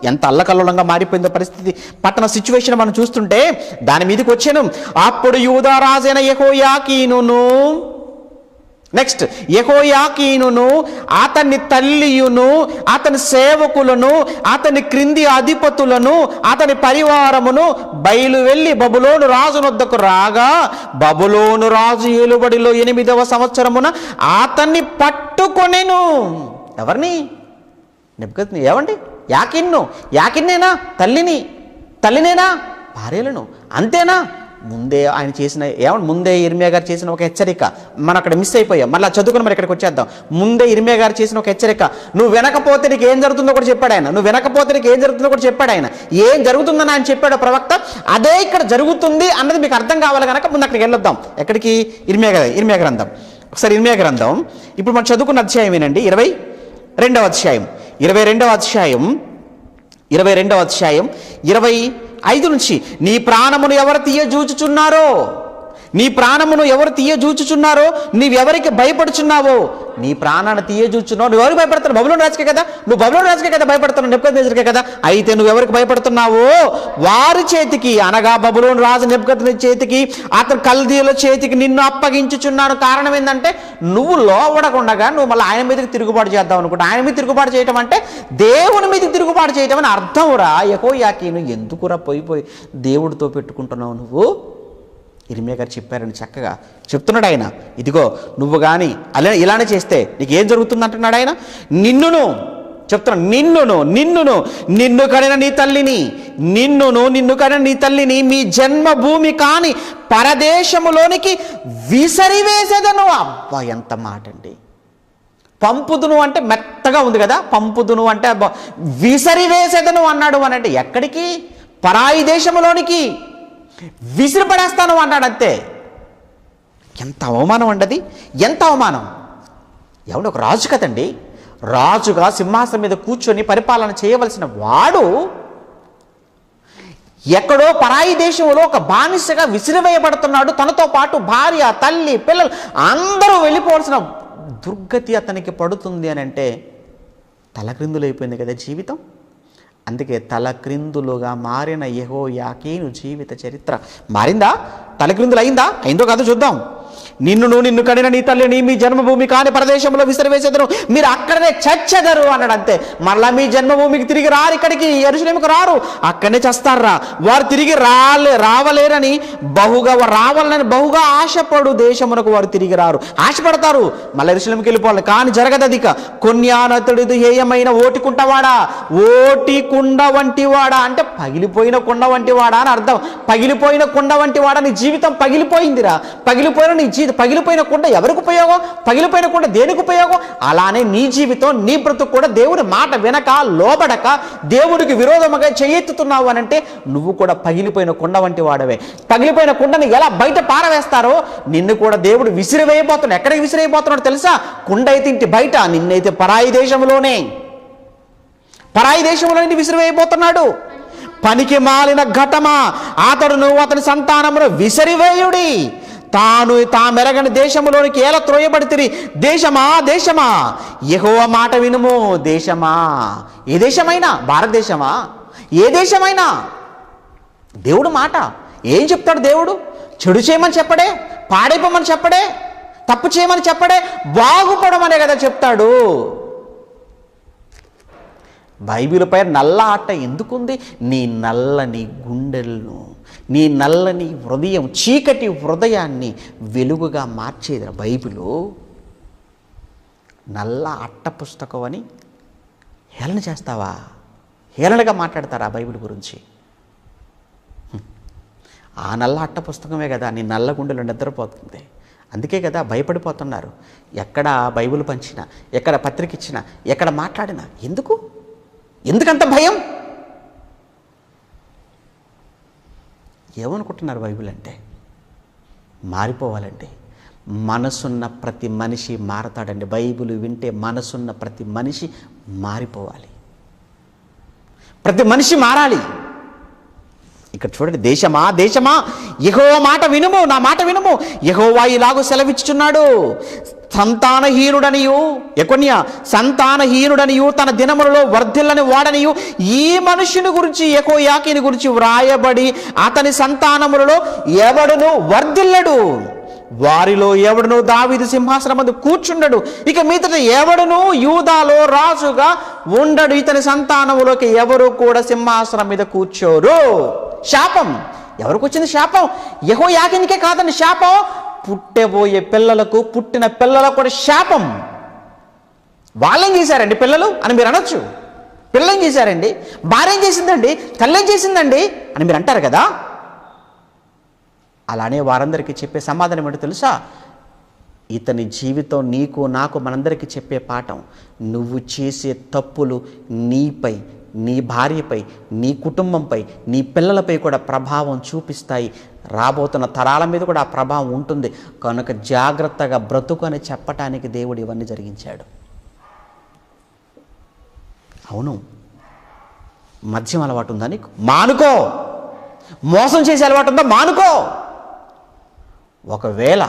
ఎంత అల్లకల్లోలంగా మారిపోయిందో పరిస్థితి. పట్టణ సిచ్యువేషన్ మనం చూస్తుంటే దాని మీదకి వచ్చాను. అప్పుడు యూదా రాజైన యెహోయాకీనును అతని తల్లియును అతని సేవకులను అతని క్రింది అధిపతులను అతని పరివారమును బయలు వెళ్ళి బబులోను రాజు వద్దకు రాగా, బబులోను రాజు ఏలుబడిలో 8వ సంవత్సరమున అతన్ని పట్టుకొనెను. ఎవరిని? నెబుకద్నెజరు. ఏమండి యాకిన్నేనా? తల్లినేనా? భార్యలను అంతేనా? ముందే ఆయన చేసిన ముందే యిర్మీయా గారు చేసిన ఒక హెచ్చరిక మనం అక్కడ మిస్ అయిపోయాం. మళ్ళీ చదువుకుని మరి ఇక్కడికి వచ్చేద్దాం. ముందే యిర్మీయా గారు చేసిన ఒక హెచ్చరిక, నువ్వు వినకపోతే నీకు ఏం జరుగుతుందో కూడా చెప్పాడు ఆయన. ఏం జరుగుతుందని ఆయన చెప్పాడు ప్రవక్త. అదే ఇక్కడ జరుగుతుంది అన్నది మీకు అర్థం కావాలి కనుక ముందు అక్కడికి వెళ్ళొద్దాం. ఎక్కడికి? యిర్మీయా గ్రంథం ఒకసారి ఇర్మియా గ్రంథం ఇప్పుడు మనం చదువుకున్న అధ్యాయం ఏనండి, 22వ అధ్యాయం 25 నుంచి, నీ ప్రాణమును ఎవరు తీయజూచుచున్నారో, నీవెవరికి భయపడుచున్నావో, నీ ప్రాణాన్ని తీయజూచున్నావు. నువ్వు ఎవరికి భయపడుతున్నావు? బబులోను రాజుకే కదా, నువ్వు బబులోను రాజుకే కదా భయపడుతున్నావు, నెబుకద్నెజరుకే కదా. అయితే నువ్వు ఎవరికి భయపడుతున్నావో వారి చేతికి, అనగా బబులోను రాజు నెబుకద్నెజరు చేతికి, అతను కల్దీయుల చేతికి నిన్ను అప్పగించుచున్నాను. కారణం ఏంటంటే నువ్వు లోబడకుండగా నువ్వు మళ్ళీ ఆయన మీదకి తిరుగుబాటు చేద్దాం అనుకుంటా. ఆయన మీద తిరుగుబాటు చేయటం అంటే దేవుని మీదకి తిరుగుబాటు చేయటం అని అర్థం రా. యెహోయాకీను ఎందుకురా పోయి దేవుడితో పెట్టుకుంటున్నావు నువ్వు? ఇర్మియా గారు చెప్పారని చక్కగా చెప్తున్నాడు ఆయన. ఇదిగో నువ్వు కానీ అలా ఇలానే చేస్తే నీకు ఏం జరుగుతుంది అంటున్నాడు ఆయన. నిన్ను కనిన నీ తల్లిని మీ జన్మభూమి కాని పరదేశములోనికి విసరివేసేదను. అబ్బా ఎంత మాట అండి! పంపుదును అంటే మెత్తగా ఉంది కదా, పంపుదును అంటే విసరివేసేదను అన్నాడు. అనంటే ఎక్కడికి? పరాయి దేశములోనికి విసిరిపడేస్తాను అన్నాడు అంతే. ఎంత అవమానం అండి, ఎంత అవమానం! ఎవడు ఒక రాజు కదండి, రాజుగా సింహాసనం మీద కూర్చొని పరిపాలన చేయవలసిన వాడు ఎక్కడో పరాయి దేశంలో ఒక బానిసగా విసిరివేయబడుతున్నాడు. తనతో పాటు భార్య, తల్లి, పిల్లలు అందరూ వెళ్ళిపోవాల్సిన దుర్గతి అతనికి పడుతుంది అని అంటే తలక్రిందులైపోయింది కదా జీవితం. అందుకే తలక్రిందులుగా మారిన యెహోయాకీను జీవిత చరిత్ర మారిందా? తలక్రిందులు అయిందో కాదో చూద్దాం. నిన్ను కనిన నీ తల్లిని మీ జన్మభూమి కాని ప్రదేశంలో విసిరివేసేదను, మీరు అక్కడనే చచ్చెదరు అన్నాడు అంతే. మళ్ళా మీ జన్మభూమికి తిరిగి రారు, ఇక్కడికి యెరూషలేముకు రారు, అక్కడనే చస్తారా. వారు తిరిగి రావాలని బహుగా ఆశపడు దేశమునకు వారు తిరిగి రారు. ఆశపడతారు, మళ్ళీ యెరూషలేముకి వెళ్ళిపోవాలి, కానీ జరగదు అది. కొన్యానతుడిది హేయమైన ఓటి కుండ వంటివాడా అంటే పగిలిపోయిన కుండ వంటివాడా అని అర్థం. పగిలిపోయిన కుండ వంటివాడా, నీ జీవితం పగిలిపోయిందిరా. పగిలిపోయిన కుండ ఎవరికి ఉపయోగం? పగిలిపోయిన కుండ దేనికి ఉపయోగం? అలానే నీ జీవితం, నీ బ్రతుకు కూడా దేవుని మాట వినక, లోబడక, దేవుడికి విరోధముగా చేయెత్తుతున్నావు అని అంటే నువ్వు కూడా పగిలిపోయిన కుండ వంటి వాడవే. పగిలిపోయిన కుండని ఎలా బయట పారవేస్తారో నిన్ను కూడా దేవుడు విసిరివేయబోతున్నాడు. ఎక్కడికి విసిరివేయబోతున్నాడు తెలుసా? కుండ అయితే ఇంటి బయట, నిన్నైతే పరాయి దేశంలోనే విసిరివేయబోతున్నాడు. పనికి మాలిన ఘటమా, అతడును అతని సంతానమును విసిరివేయుడి. తామెరగని దేశములోనికి ఎలా త్రోయబడితిరి. దేశమా యెహోవా మాట వినుము. దేశమా, ఏ దేశమైనా, భారతదేశమా, ఏ దేశమైనా దేవుడు మాట ఏం చెప్తాడు? దేవుడు చెడు చేయమని చెప్పడే, పాడైపోమని చెప్పడే, తప్పు చేయమని చెప్పడే, బాగుపడమనే కదా చెప్తాడు. బైబిల్ పై నల్ల ఆట ఎందుకుంది? నీ నల్లని గుండెలను, నీ నల్లని హృదయం, చీకటి హృదయాన్ని వెలుగుగా మార్చేది బైబిలు. నల్ల అట్ట పుస్తకం అని హేళన చేస్తావా? హేళనగా మాట్లాడతారా బైబిల్ గురించి? ఆ నల్ల అట్ట పుస్తకమే కదా నీ నల్ల గుండెలు నిద్రపోతుంది. అందుకే కదా భయపడిపోతున్నారు. ఎక్కడ బైబిల్ పంచినా, ఎక్కడ పత్రిక ఇచ్చినా, ఎక్కడ మాట్లాడినా ఎందుకంత భయం? ఏమనుకుంటున్నారు? బైబిల్ అంటే మారిపోవాలండి. మనసున్న ప్రతి మనిషి మారతాడండి. బైబిల్ వింటే మనసున్న ప్రతి మనిషి మారిపోవాలి, ప్రతి మనిషి మారాలి. ఇక్కడ చూడండి, దేశమా యెహోవా మాట వినుము, నా మాట వినుము. యెహోవా ఇలాగూ సెలవిచ్చుచున్నాడు, సంతానహీనుడనియు తన దినములలో వర్ధిల్లని వాడనియు ఈ మనుష్యుని గురించి, యెహోయాకీని గురించి వ్రాయబడి అతని సంతానములలో ఎవడును వర్ధిల్లడు, వారిలో ఎవడును దావీదు సింహాసనం మీద కూర్చుండడు, ఇక మీదట ఎవడును యూదాలో రాజుగా ఉండడు, ఇతని సంతానములోకి ఎవరు కూడా సింహాసనం మీద కూర్చోరు. శాపం ఎవరికి వచ్చింది? శాపం యెహోయాకీనికే కాదండి శాపం, పుట్టబోయే పిల్లలకు, పుట్టిన పిల్లలకు కూడా శాపం. వాళ్ళేం చేశారండి పిల్లలు అని మీరు అనొచ్చు. పిల్లలేం చేశారండి, భార్య ఏం చేసిందండి, తల్లి ఏం చేసిందండి అని మీరు అంటారు కదా. అలానే వారందరికీ చెప్పే సమాధానం ఏంటో తెలుసా? ఇతని జీవితం నీకు, నాకు, మనందరికీ చెప్పే పాఠం, నువ్వు చేసే తప్పులు నీపై, నీ భార్యపై, నీ కుటుంబంపై, నీ పిల్లలపై కూడా ప్రభావం చూపిస్తాయి. రాబోతున్న తరాల మీద కూడా ఆ ప్రభావం ఉంటుంది. కనుక జాగ్రత్తగా బ్రతుకు అని చెప్పటానికి దేవుడు ఇవన్నీ జరిగించాడు. అవును, మద్యం అలవాటు ఉందా నీకు? మానుకో. మోసం చేసే అలవాటు ఉందా? మానుకో. ఒకవేళ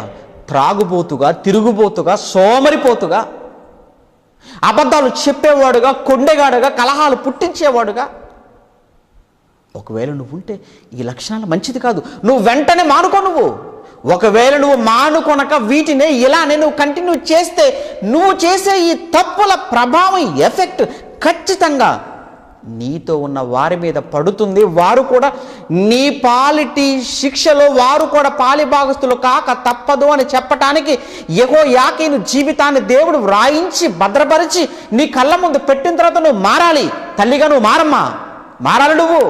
త్రాగుబోతుగా, తిరుగుబోతుగా, సోమరిపోతుగా, అబద్ధాలు చెప్పేవాడుగా, కొండెగాడుగా, కలహాలు పుట్టించేవాడుగా ఒకవేళ నువ్వు ఉంటే ఈ లక్షణాలు మంచిది కాదు. నువ్వు వెంటనే మానుకో. ఒకవేళ నువ్వు మానుకొనక వీటిని ఇలానే నువ్వు కంటిన్యూ చేస్తే నువ్వు చేసే ఈ తప్పుల ప్రభావం, ఎఫెక్ట్ ఖచ్చితంగా నీతో ఉన్న వారి మీద పడుతుంది. వారు కూడా నీ పాలిటి శిక్షలో వారు కూడా పాలిభాగస్తులు కాక తప్పదు అని చెప్పటానికి యెహోయాకీను జీవితాన్ని దేవుడు వ్రాయించి భద్రపరిచి నీ కళ్ళ ముందు పెట్టిన తర్వాత నువ్వు మారాలి. తల్లిగా నువ్వు మారాలి. నువ్వు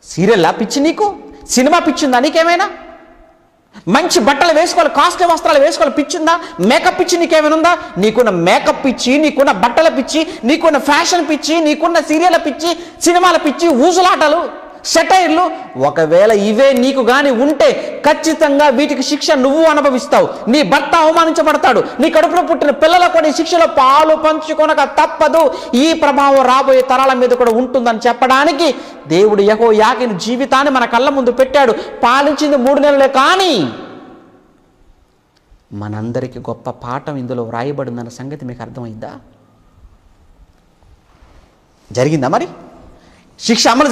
సీరియల్లా పిచ్చి? నీకు సినిమా పిచ్చిందా? నీకేమైనా మంచి బట్టలు వేసుకోవాలి, కాస్ట్లీ వస్త్రాలు వేసుకోవాలి పిచ్చిందా? మేకప్ పిచ్చి నీకేమైనా ఉందా? నీకున్న మేకప్ పిచ్చి, నీకున్న బట్టల పిచ్చి, నీకున్న ఫ్యాషన్ పిచ్చి, నీకున్న సీరియల్ పిచ్చి, సినిమాల పిచ్చి, ఊసులాటలు, సెటైర్లు, ఒకవేళ ఇవే నీకు గాని ఉంటే ఖచ్చితంగా వీటికి శిక్ష నువ్వు అనుభవిస్తావు. నీ భర్త అవమానించబడతాడు. నీ కడుపులో పుట్టిన పిల్లలకు కూడా ఈ శిక్షలో పాలు పంచుకొనక తప్పదు. ఈ ప్రభావం రాబోయే తరాల మీద కూడా ఉంటుందని చెప్పడానికి దేవుడు యెహోయాకీను జీవితాన్ని మన కళ్ళ ముందు పెట్టాడు. పాలించింది 3 నెలలే, కానీ మనందరికీ గొప్ప పాఠం ఇందులో వ్రాయబడిందన్న సంగతి మీకు అర్థమైందా? జరిగిందా? మరి శిక్ష అమలు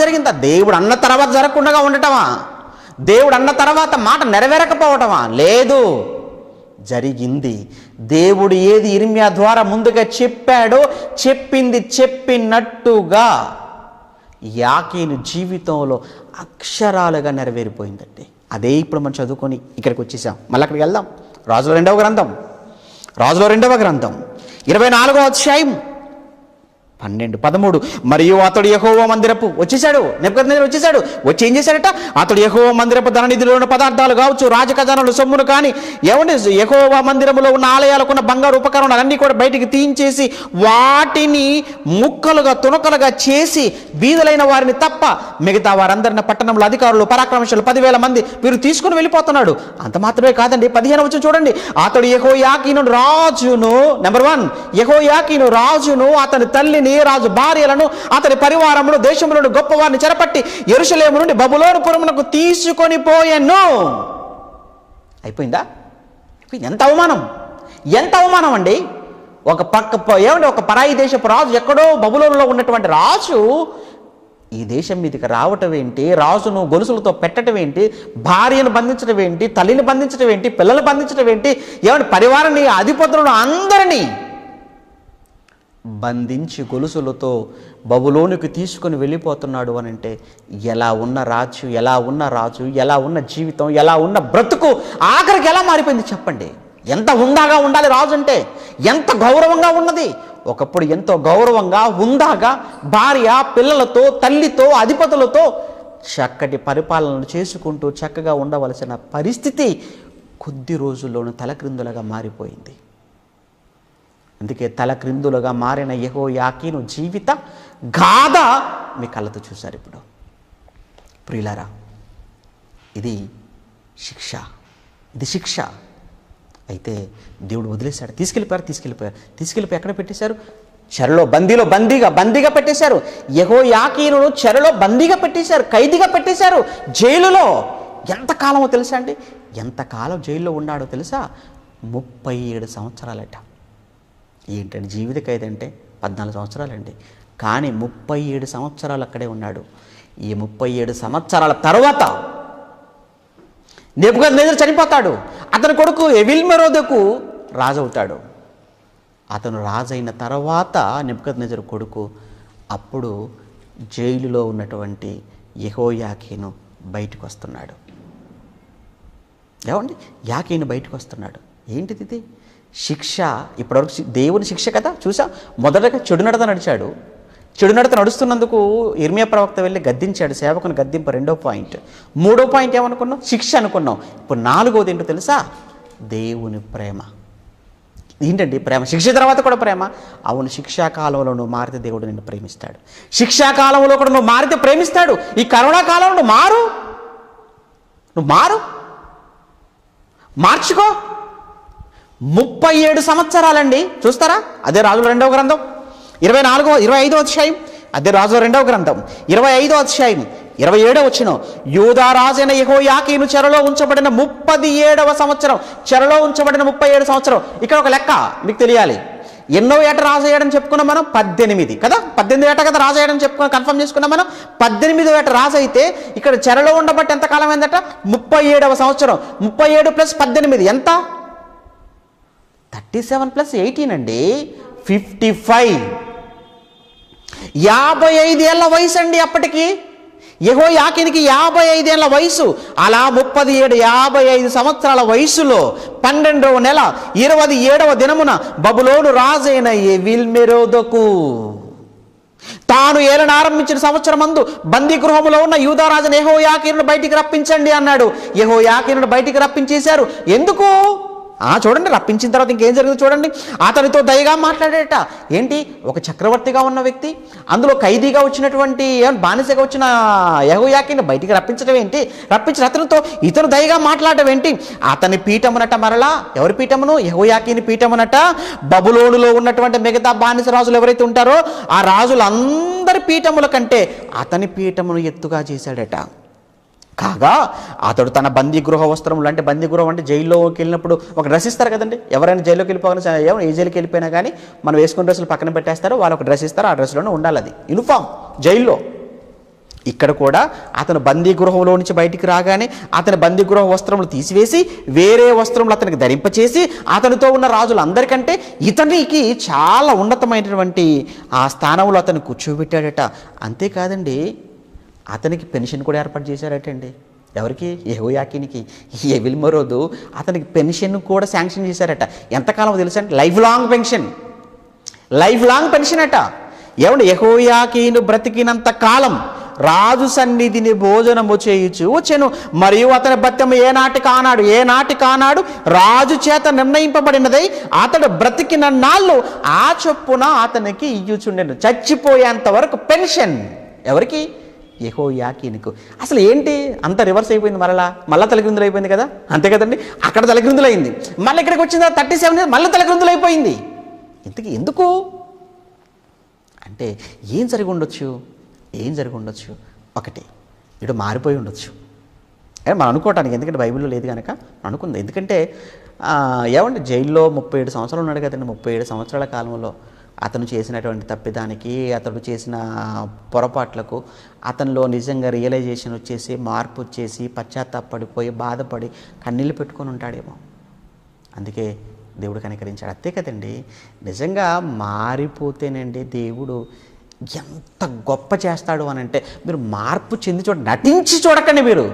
జరిగిందా? దేవుడు అన్న తర్వాత జరగకుండా ఉండటమా? దేవుడు అన్న తర్వాత మాట నెరవేరకపోవటమా? లేదు, జరిగింది. దేవుడు ఏది ఇర్మియా ద్వారా ముందుగా చెప్పాడో చెప్పింది చెప్పినట్టుగా యాకీను జీవితంలో అక్షరాలుగా నెరవేరిపోయిందండి. అదే ఇప్పుడు మనం చదువుకొని ఇక్కడికి వచ్చేసాం. మళ్ళీ అక్కడికి వెళ్దాం. రాజుల 2వ గ్రంథం 24వ అధ్యాయం 12, 13. మరియు అతడు యెహోవా మందిరపు నెబుకద్నెజరు వచ్చేసాడు. వచ్చి ఏం చేశాడట? అతడు యెహోవా మందిరపు ధననిధిలో ఉన్న పదార్థాలు కావచ్చు, రాజఖజానాలు, సొమ్మును కానీ ఏమండి యెహోవా మందిరములో ఉన్న ఆలయాలకున్న బంగారు ఉపకరణాలు అన్నీ కూడా బయటికి తీయించేసి వాటిని ముక్కలుగా తునకలుగా చేసి బీదలైన వారిని తప్ప మిగతా వారందరిని పట్టణంలో అధికారులు, పరాక్రమశాలు 10,000 మంది వీరు తీసుకుని వెళ్ళిపోతున్నాడు. అంత మాత్రమే కాదండి, 15వ వచనం చూడండి. అతడు యెహోయాకీను రాజును, నెంబర్ 1, యెహోయాకీను రాజును, అతని తల్లిని, రాజు భార్యలను, అతని పరివారమును, దేశంలోని గొప్పవారిని చెరపట్టి యెరూషలేము నుండి బబులోను పురమునకు తీసుకొని పోయెను. అయిపోయిందా? ఎంత అవమానం అండి! ఒక పరాయి దేశపు రాజు, ఎక్కడో బబులోనులో ఉన్నటువంటి రాజు ఈ దేశం మీదకి రావటం ఏంటి? రాజును గొలుసులతో పెట్టడం ఏంటి? భార్యను బంధించడం ఏంటి? తల్లిని బంధించడం ఏంటి? పిల్లలు బంధించడం ఏంటి? పరివారాన్ని, అధిపతులను అందరినీ బంధించి గొలుసులతో బబులోనుకి తీసుకొని వెళ్ళిపోతున్నాడు అని అంటే ఎలా ఉన్న రాజు, ఎలా ఉన్న జీవితం, ఎలా ఉన్న బ్రతుకు ఆఖరికి ఎలా మారిపోయింది చెప్పండి. ఎంత హుందాగా ఉండాలి రాజు అంటే, ఎంత గౌరవంగా ఉన్నది. ఒకప్పుడు ఎంతో గౌరవంగా, హుందాగా భార్య, పిల్లలతో, తల్లితో, అధిపతులతో చక్కటి పరిపాలన చేసుకుంటూ చక్కగా ఉండవలసిన పరిస్థితి కొద్ది రోజుల్లోనూ తలక్రిందులుగా మారిపోయింది. అందుకే తలక్రిందులుగా మారిన యెహోయాకీను జీవిత గాథ మీ కళ్ళతో చూశారు. ఇప్పుడు ప్రియులారా, ఇది శిక్ష. అయితే దేవుడు వదిలేశాడు. తీసుకెళ్ళిపోయి ఎక్కడ పెట్టేశారు? చెరలో, బందీగా పెట్టేశారు. యెహోయాకీనును చెరలో బందీగా పెట్టేశారు, ఖైదీగా పెట్టేశారు, జైలులో. ఎంతకాలమో తెలుసా అండి? ఎంతకాలం జైల్లో ఉన్నాడో తెలుసా? 37 సంవత్సరాలట. ఏంటంటే జీవిత ఖైదు అంటే 14 సంవత్సరాలండి. కానీ 37 సంవత్సరాలు అక్కడే ఉన్నాడు. ఈ 37 సంవత్సరాల తర్వాత నెబుకద్నెజరు చనిపోతాడు. అతని కొడుకు ఎవిల్మెరోదకు రాజు అవుతాడు. అతను రాజైన తర్వాత నెబుకద్నెజరు కొడుకు అప్పుడు జైలులో ఉన్నటువంటి యెహోయాకీను బయటకు వస్తున్నాడు. యాకీను బయటకు వస్తున్నాడు. ఏంటిది ఇది? శిక్ష. ఇప్పటివరకు దేవుని శిక్ష కదా చూసా. మొదటగా చెడు నడత నడుస్తున్నందుకు ఇర్మియా ప్రవక్త వెళ్ళి గద్దించాడు, సేవకుని గద్దింపు 2వ పాయింట్. 3వ పాయింట్ ఏమనుకున్నాం? శిక్ష అనుకున్నాం. ఇప్పుడు 4వది ఏంటో తెలుసా? దేవుని ప్రేమ. ఏంటండి ప్రేమ? శిక్ష తర్వాత కూడా ప్రేమ? అవును, శిక్షాకాలంలో నువ్వు మారితే దేవుడు నిన్ను ప్రేమిస్తాడు. శిక్షాకాలంలో కూడా నువ్వు మారితే ప్రేమిస్తాడు. ఈ కరోనా కాలంలో నువ్వు మారు, మార్చుకో. 37 సంవత్సరాలండి. చూస్తారా? అదే రాజుల 2వ గ్రంథం 25వ అధ్యాయం, అదే రాజుల 2వ గ్రంథం 25వ అధ్యాయం 27వ వచనం. యూదా రాజైన యెహోయాకీను చెరలో ఉంచబడిన 37వ సంవత్సరం, చెరలో ఉంచబడిన 37 సంవత్సరం. ఇక్కడ ఒక లెక్క మీకు తెలియాలి. ఎన్నో ఏట రాజు అయ్యాడని చెప్పుకున్నాం మనం? 18 కదా, 18 ఏట కదా రాజు అయ్యాడని చెప్పుకున్నాం, కన్ఫర్మ్ చేసుకున్నాం మనం. 18వ ఏట రాజు అయితే ఇక్కడ చెరలో ఉండబట్టి ఎంతకాలం అయిందట? 37వ సంవత్సరం. 37 + 18 ఎంత? 37 + 18 అండి, 55. 55 ఏళ్ల వయసు అండి అప్పటికి. యెహోయాకీనుకి 55 ఏళ్ల వయసు. అలా 55 సంవత్సరాల వయసులో 12వ నెల 27వ దినమున బబులోను రాజైన ఎవిల్మెరోదకు తాను ఏలన ఆరంభించిన సంవత్సరమందు బందీ గృహములో ఉన్న యూదారాజును యెహోయాకీనును బయటికి రప్పించండి అన్నాడు. యెహోయాకీనును బయటికి రప్పించేశారు. ఎందుకు? చూడండి, రప్పించిన తర్వాత ఇంకేం జరిగింది చూడండి. అతనితో దయగా మాట్లాడేట. ఏంటి? ఒక చక్రవర్తిగా ఉన్న వ్యక్తి, అందులో ఖైదీగా వచ్చినటువంటి బానిసగా వచ్చిన యెహోయాకీను బయటికి రప్పించడం ఏంటి? రప్పించిన అతనితో ఇతను దయగా మాట్లాడటం ఏంటి? అతని పీఠమునట, మరలా ఎవరి పీఠమును? యెహోయాకీను పీఠమునట బబులోనులో ఉన్నటువంటి మిగతా బానిస రాజులు ఎవరైతే ఉంటారో ఆ రాజులందరి పీఠముల కంటే అతని పీఠమును ఎత్తుగా చేశాడట. కాగా అతడు తన బందీ గృహ వస్త్రములు, అంటే బందీ గృహం అంటే జైల్లోకి వెళ్ళినప్పుడు ఒక డ్రెస్ ఇస్తారు కదండి. ఎవరైనా జైల్లోకి వెళ్ళిపోయినా, ఏ జైలుకి వెళ్ళిపోయినా కానీ మనం వేసుకున్న డ్రెస్సులు పక్కన పెట్టేస్తారు, వాళ్ళు ఒక డ్రెస్ ఇస్తారు, ఆ డ్రెస్లోనే ఉండాలి. అది యూనిఫామ్ జైల్లో. ఇక్కడ కూడా అతను బందీ గృహంలో నుంచి బయటికి రాగానే అతని బందీ గృహ వస్త్రములు తీసివేసి వేరే వస్త్రములు అతనికి ధరింపచేసి అతనితో ఉన్న రాజులందరికంటే ఇతనికి చాలా ఉన్నతమైనటువంటి ఆ స్థానంలో అతను కూర్చోబెట్టాడట. అంతేకాదండి, అతనికి పెన్షన్ కూడా ఏర్పాటు చేశారటండి. ఎవరికి? యెహోయాకీనుకి. ఎవిల్మెరోదు అతనికి పెన్షన్ కూడా శాంక్షన్ చేశారట. ఎంతకాలం తెలుసా అంటే లైఫ్ లాంగ్ పెన్షన్ అట. ఏమంటే యెహోయాకీను బ్రతికినంత కాలం రాజు సన్నిధిని భోజనము చేయుచు వచ్చెను. మరియు అతని భత్యము ఏనాటికానాడు రాజు చేత నిర్ణయింపబడినదై అతడు బ్రతికిన నాళ్ళు ఆ చొప్పున అతనికి ఇయ్యుచుండెను. చచ్చిపోయేంత వరకు పెన్షన్. ఎవరికి? యెహోయాకీనుకు. అసలు ఏంటి అంత రివర్స్ అయిపోయింది? మళ్ళీ తలక్రిందులు అయిపోయింది కదా, అంతే కదండి. అక్కడ తలక్రిందులు అయింది, మళ్ళీ ఇక్కడికి వచ్చిన 37 మళ్ళీ తలక్రిందులు అయిపోయింది. ఎందుకు అంటే ఏం జరిగి ఉండొచ్చు? ఒకటి, ఇటు మారిపోయి ఉండొచ్చు మనం అనుకోవటానికి, ఎందుకంటే బైబిల్లో లేదు కనుక అనుకుంది. ఎందుకంటే ఏమంటే జైల్లో 37 సంవత్సరాలు ఉన్నాడు కదండి. 37 సంవత్సరాల కాలంలో అతను చేసినటువంటి తప్పిదానికి, అతడు చేసిన పొరపాట్లకు అతనిలో నిజంగా రియలైజేషన్ వచ్చేసి, మార్పు వచ్చేసి, పశ్చాత్తాపడిపోయి బాధపడి కన్నీళ్ళు పెట్టుకొని ఉంటాడేమో. అందుకే దేవుడు కనికరించాడు. అంతే కదండి. నిజంగా మారిపోతేనండి దేవుడు ఎంత గొప్ప చేస్తాడు అని అంటే, మీరు మార్పు చెంది నటించి చూడకండి. మీరు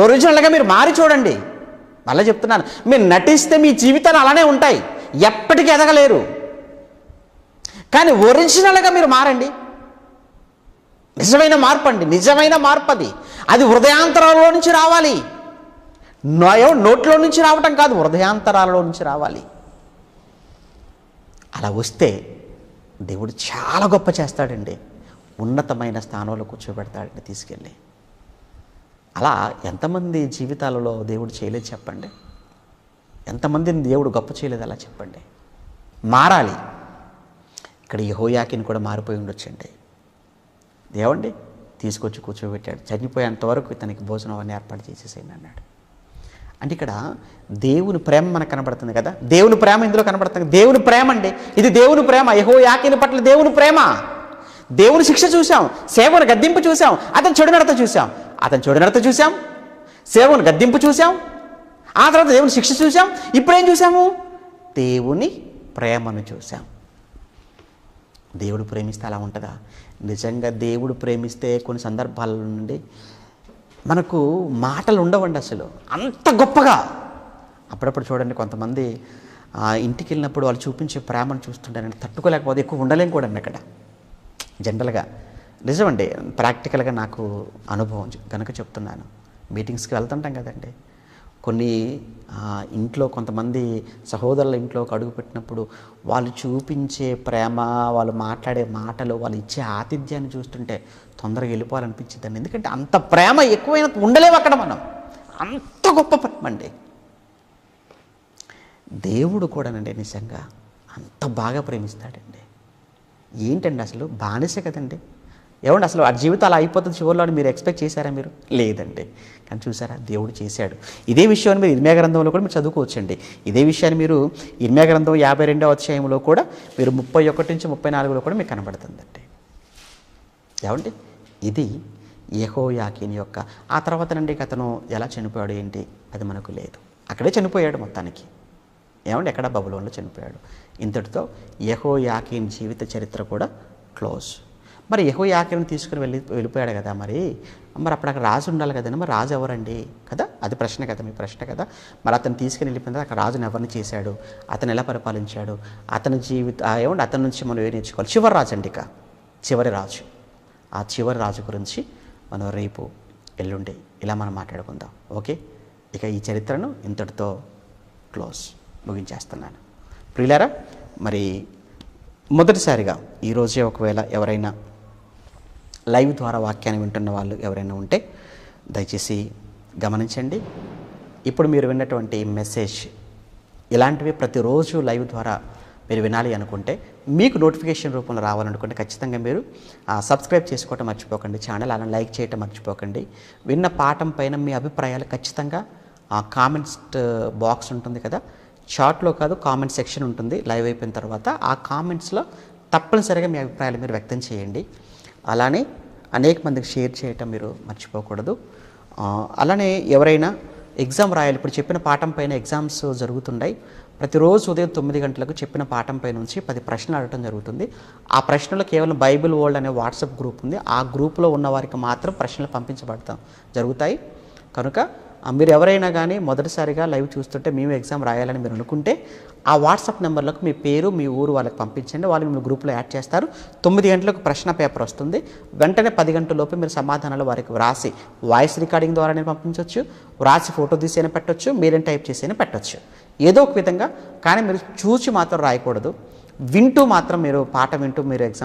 ఒరిజినల్గా మీరు మారి చూడండి. మళ్ళీ చెప్తున్నాను, మీరు నటిస్తే మీ జీవితాలు అలానే ఉంటాయి, ఎప్పటికీ ఎదగలేరు. కానీ ఒరిజినల్గా మీరు మారండి. నిజమైన మార్పు అది హృదయాంతరాలలో నుంచి రావాలి. నోట్లో నుంచి రావటం కాదు, హృదయాంతరాలలో నుంచి రావాలి. అలా వస్తే దేవుడు చాలా గొప్ప చేస్తాడండి. ఉన్నతమైన స్థానంలో కూర్చోబెడతాడండి తీసుకెళ్ళి. అలా ఎంతమంది జీవితాలలో దేవుడు చేయలేదు చెప్పండి? ఎంతమందిని దేవుడు గొప్ప చేయలేదు అలా చెప్పండి? మారాలి. ఇక్కడ యెహోయాకీను కూడా మారిపోయి ఉండొచ్చండి. ఏమండి తీసుకొచ్చి కూర్చోబెట్టాడు. చనిపోయేంతవరకు ఇతనికి భోజనం అని ఏర్పాటు చేసేసేయండి అన్నాడు. అంటే ఇక్కడ దేవుని ప్రేమ మనకు కనబడుతుంది కదా. దేవుని ప్రేమ ఇందులో కనబడుతుంది. దేవుని ప్రేమ అండి ఇది. దేవుని ప్రేమ యెహోయాకీను పట్ల దేవుని ప్రేమ. దేవుని శిక్ష చూసాం, సేవను గద్దింపు చూసాం, అతను చెడు నడత చూసాం, సేవను గద్దింపు చూసాం, ఆ తర్వాత దేవుని శిక్ష చూసాం. ఇప్పుడేం చూసాము? దేవుని ప్రేమను చూసాం. దేవుడు ప్రేమిస్తే అలా ఉంటుందా? నిజంగా దేవుడు ప్రేమిస్తే కొన్ని సందర్భాల నుండి మనకు మాటలు ఉండవండి అసలు, అంత గొప్పగా. అప్పుడప్పుడు చూడండి, కొంతమంది ఇంటికి వెళ్ళినప్పుడు వాళ్ళు చూపించే ప్రేమను చూస్తుంటారండి, తట్టుకోలేకపోతే ఎక్కువ ఉండలేం కూడా అండి అక్కడ. జనరల్గా నిజమండి, ప్రాక్టికల్గా నాకు అనుభవం కనుక చెప్తున్నాను. మీటింగ్స్కి వెళ్తుంటాం కదండి, కొన్ని ఇంట్లో కొంతమంది సహోదరుల ఇంట్లోకి అడుగుపెట్టినప్పుడు వాళ్ళు చూపించే ప్రేమ, వాళ్ళు మాట్లాడే మాటలు, వాళ్ళు ఇచ్చే ఆతిథ్యాన్ని చూస్తుంటే తొందరగా వెళ్ళిపోవాలనిపించిందండి. ఎందుకంటే అంత ప్రేమ ఎక్కువైన ఉండలేము అక్కడ మనం. అంత గొప్ప ప్రేమ అండి. దేవుడు కూడానండి నిజంగా అంత బాగా ప్రేమిస్తాడండి. ఏంటండి అసలు బానిస కదండి. ఏమండి అసలు ఆ జీవితం అలా అయిపోతుంది చివరిలో అని మీరు ఎక్స్పెక్ట్ చేశారా మీరు? లేదండి. కానీ చూసారా, దేవుడు చేశాడు. ఇదే విషయాన్ని మీరు ఇర్మియా గ్రంథంలో కూడా మీరు చదువుకోవచ్చండి. ఇదే విషయాన్ని మీరు ఇర్మియా గ్రంథం 52వ అధ్యాయంలో కూడా మీరు 31 నుంచి 34లో కూడా మీకు కనబడుతుందండి. ఏమండి ఇది యెహోయాకీను యొక్క ఆ తర్వాతనండి అతను ఎలా చనిపోయాడు ఏంటి అది మనకు లేదు. అక్కడే చనిపోయాడు మొత్తానికి. ఏమండి ఎక్కడ? బబులోన్లో చనిపోయాడు. ఇంతటితో యెహోయాకీను జీవిత చరిత్ర కూడా క్లోజ్. మరి యెహోయాకీనుని తీసుకుని వెళ్ళిపోయాడు కదా, మరి అప్పుడు అక్కడ రాజు ఉండాలి కదండి. మరి రాజు ఎవరండి కదా? అది ప్రశ్న కదా, మీ ప్రశ్న కదా. మరి అతను తీసుకుని వెళ్ళిపోయిన అక్కడ రాజుని ఎవరిని చేశాడు, అతను ఎలా పరిపాలించాడు, అతని ఏమండి అతని నుంచి మనం ఏం నేర్చుకోవాలి? చివరి రాజు అండి, ఇక చివరి రాజు. ఆ చివరి రాజు గురించి మనం రేపు ఎల్లుండి ఇలా మనం మాట్లాడుకుందాం. ఓకే, ఇక ఈ చరిత్రను ఇంతటితో క్లోజ్ ముగించేస్తున్నాను. ప్రియులారా, మరి మొదటిసారిగా ఈరోజే ఒకవేళ ఎవరైనా లైవ్ ద్వారా వాక్యాన్ని వింటున్న వాళ్ళు ఎవరైనా ఉంటే దయచేసి గమనించండి. ఇప్పుడు మీరు విన్నటువంటి మెసేజ్ ఇలాంటివి ప్రతిరోజు లైవ్ ద్వారా మీరు వినాలి అనుకుంటే, మీకు నోటిఫికేషన్ రూపంలో రావాలనుకుంటే ఖచ్చితంగా మీరు సబ్స్క్రైబ్ చేసుకోవటం మర్చిపోకండి, ఛానల్ అలా లైక్ చేయటం మర్చిపోకండి. విన్న పాఠం పైన మీ అభిప్రాయాలు ఖచ్చితంగా కామెంట్స్ బాక్స్ ఉంటుంది కదా, చాట్లో కాదు కామెంట్ సెక్షన్ ఉంటుంది లైవ్ అయిపోయిన తర్వాత. ఆ కామెంట్స్లో తప్పనిసరిగా మీ అభిప్రాయాలు మీరు వ్యక్తం చేయండి. అలానే అనేక మందికి షేర్ చేయటం మీరు మర్చిపోకూడదు. అలానే ఎవరైనా ఎగ్జామ్ రాయాలి, ఇప్పుడు చెప్పిన పాఠం పైన ఎగ్జామ్స్ జరుగుతున్నాయి. ప్రతిరోజు ఉదయం 9 గంటలకు చెప్పిన పాఠం పై నుంచి 10 ప్రశ్నలు అడగటం జరుగుతుంది. ఆ ప్రశ్నలు కేవలం బైబిల్ వరల్డ్ అనే వాట్సాప్ గ్రూప్ ఉంది, ఆ గ్రూప్లో ఉన్న వారికి మాత్రం ప్రశ్నలు జరుగుతాయి. కనుక మీరు ఎవరైనా కానీ మొదటిసారిగా లైవ్ చూస్తుంటే మేము ఎగ్జామ్ రాయాలని మీరు అనుకుంటే ఆ వాట్సాప్ నెంబర్లకు మీ పేరు, మీ ఊరు వాళ్ళకి పంపించండి. వాళ్ళు మీ గ్రూప్లో యాడ్ చేస్తారు. 9 గంటలకు ప్రశ్న పేపర్ వస్తుంది. వెంటనే 10 గంటల లోపు మీరు సమాధానాలు వారికి వ్రాసి వాయిస్ రికార్డింగ్ ద్వారానే పంపించవచ్చు, వ్రాసి ఫోటో తీసైనా పెట్టవచ్చు, మీరేం టైప్ చేసైనా పెట్టవచ్చు, ఏదో ఒక విధంగా. కానీ మీరు చూసి మాత్రం రాయకూడదు, వింటూ మాత్రం మీరు పాట వింటూ మీరు ఎగ్జామ్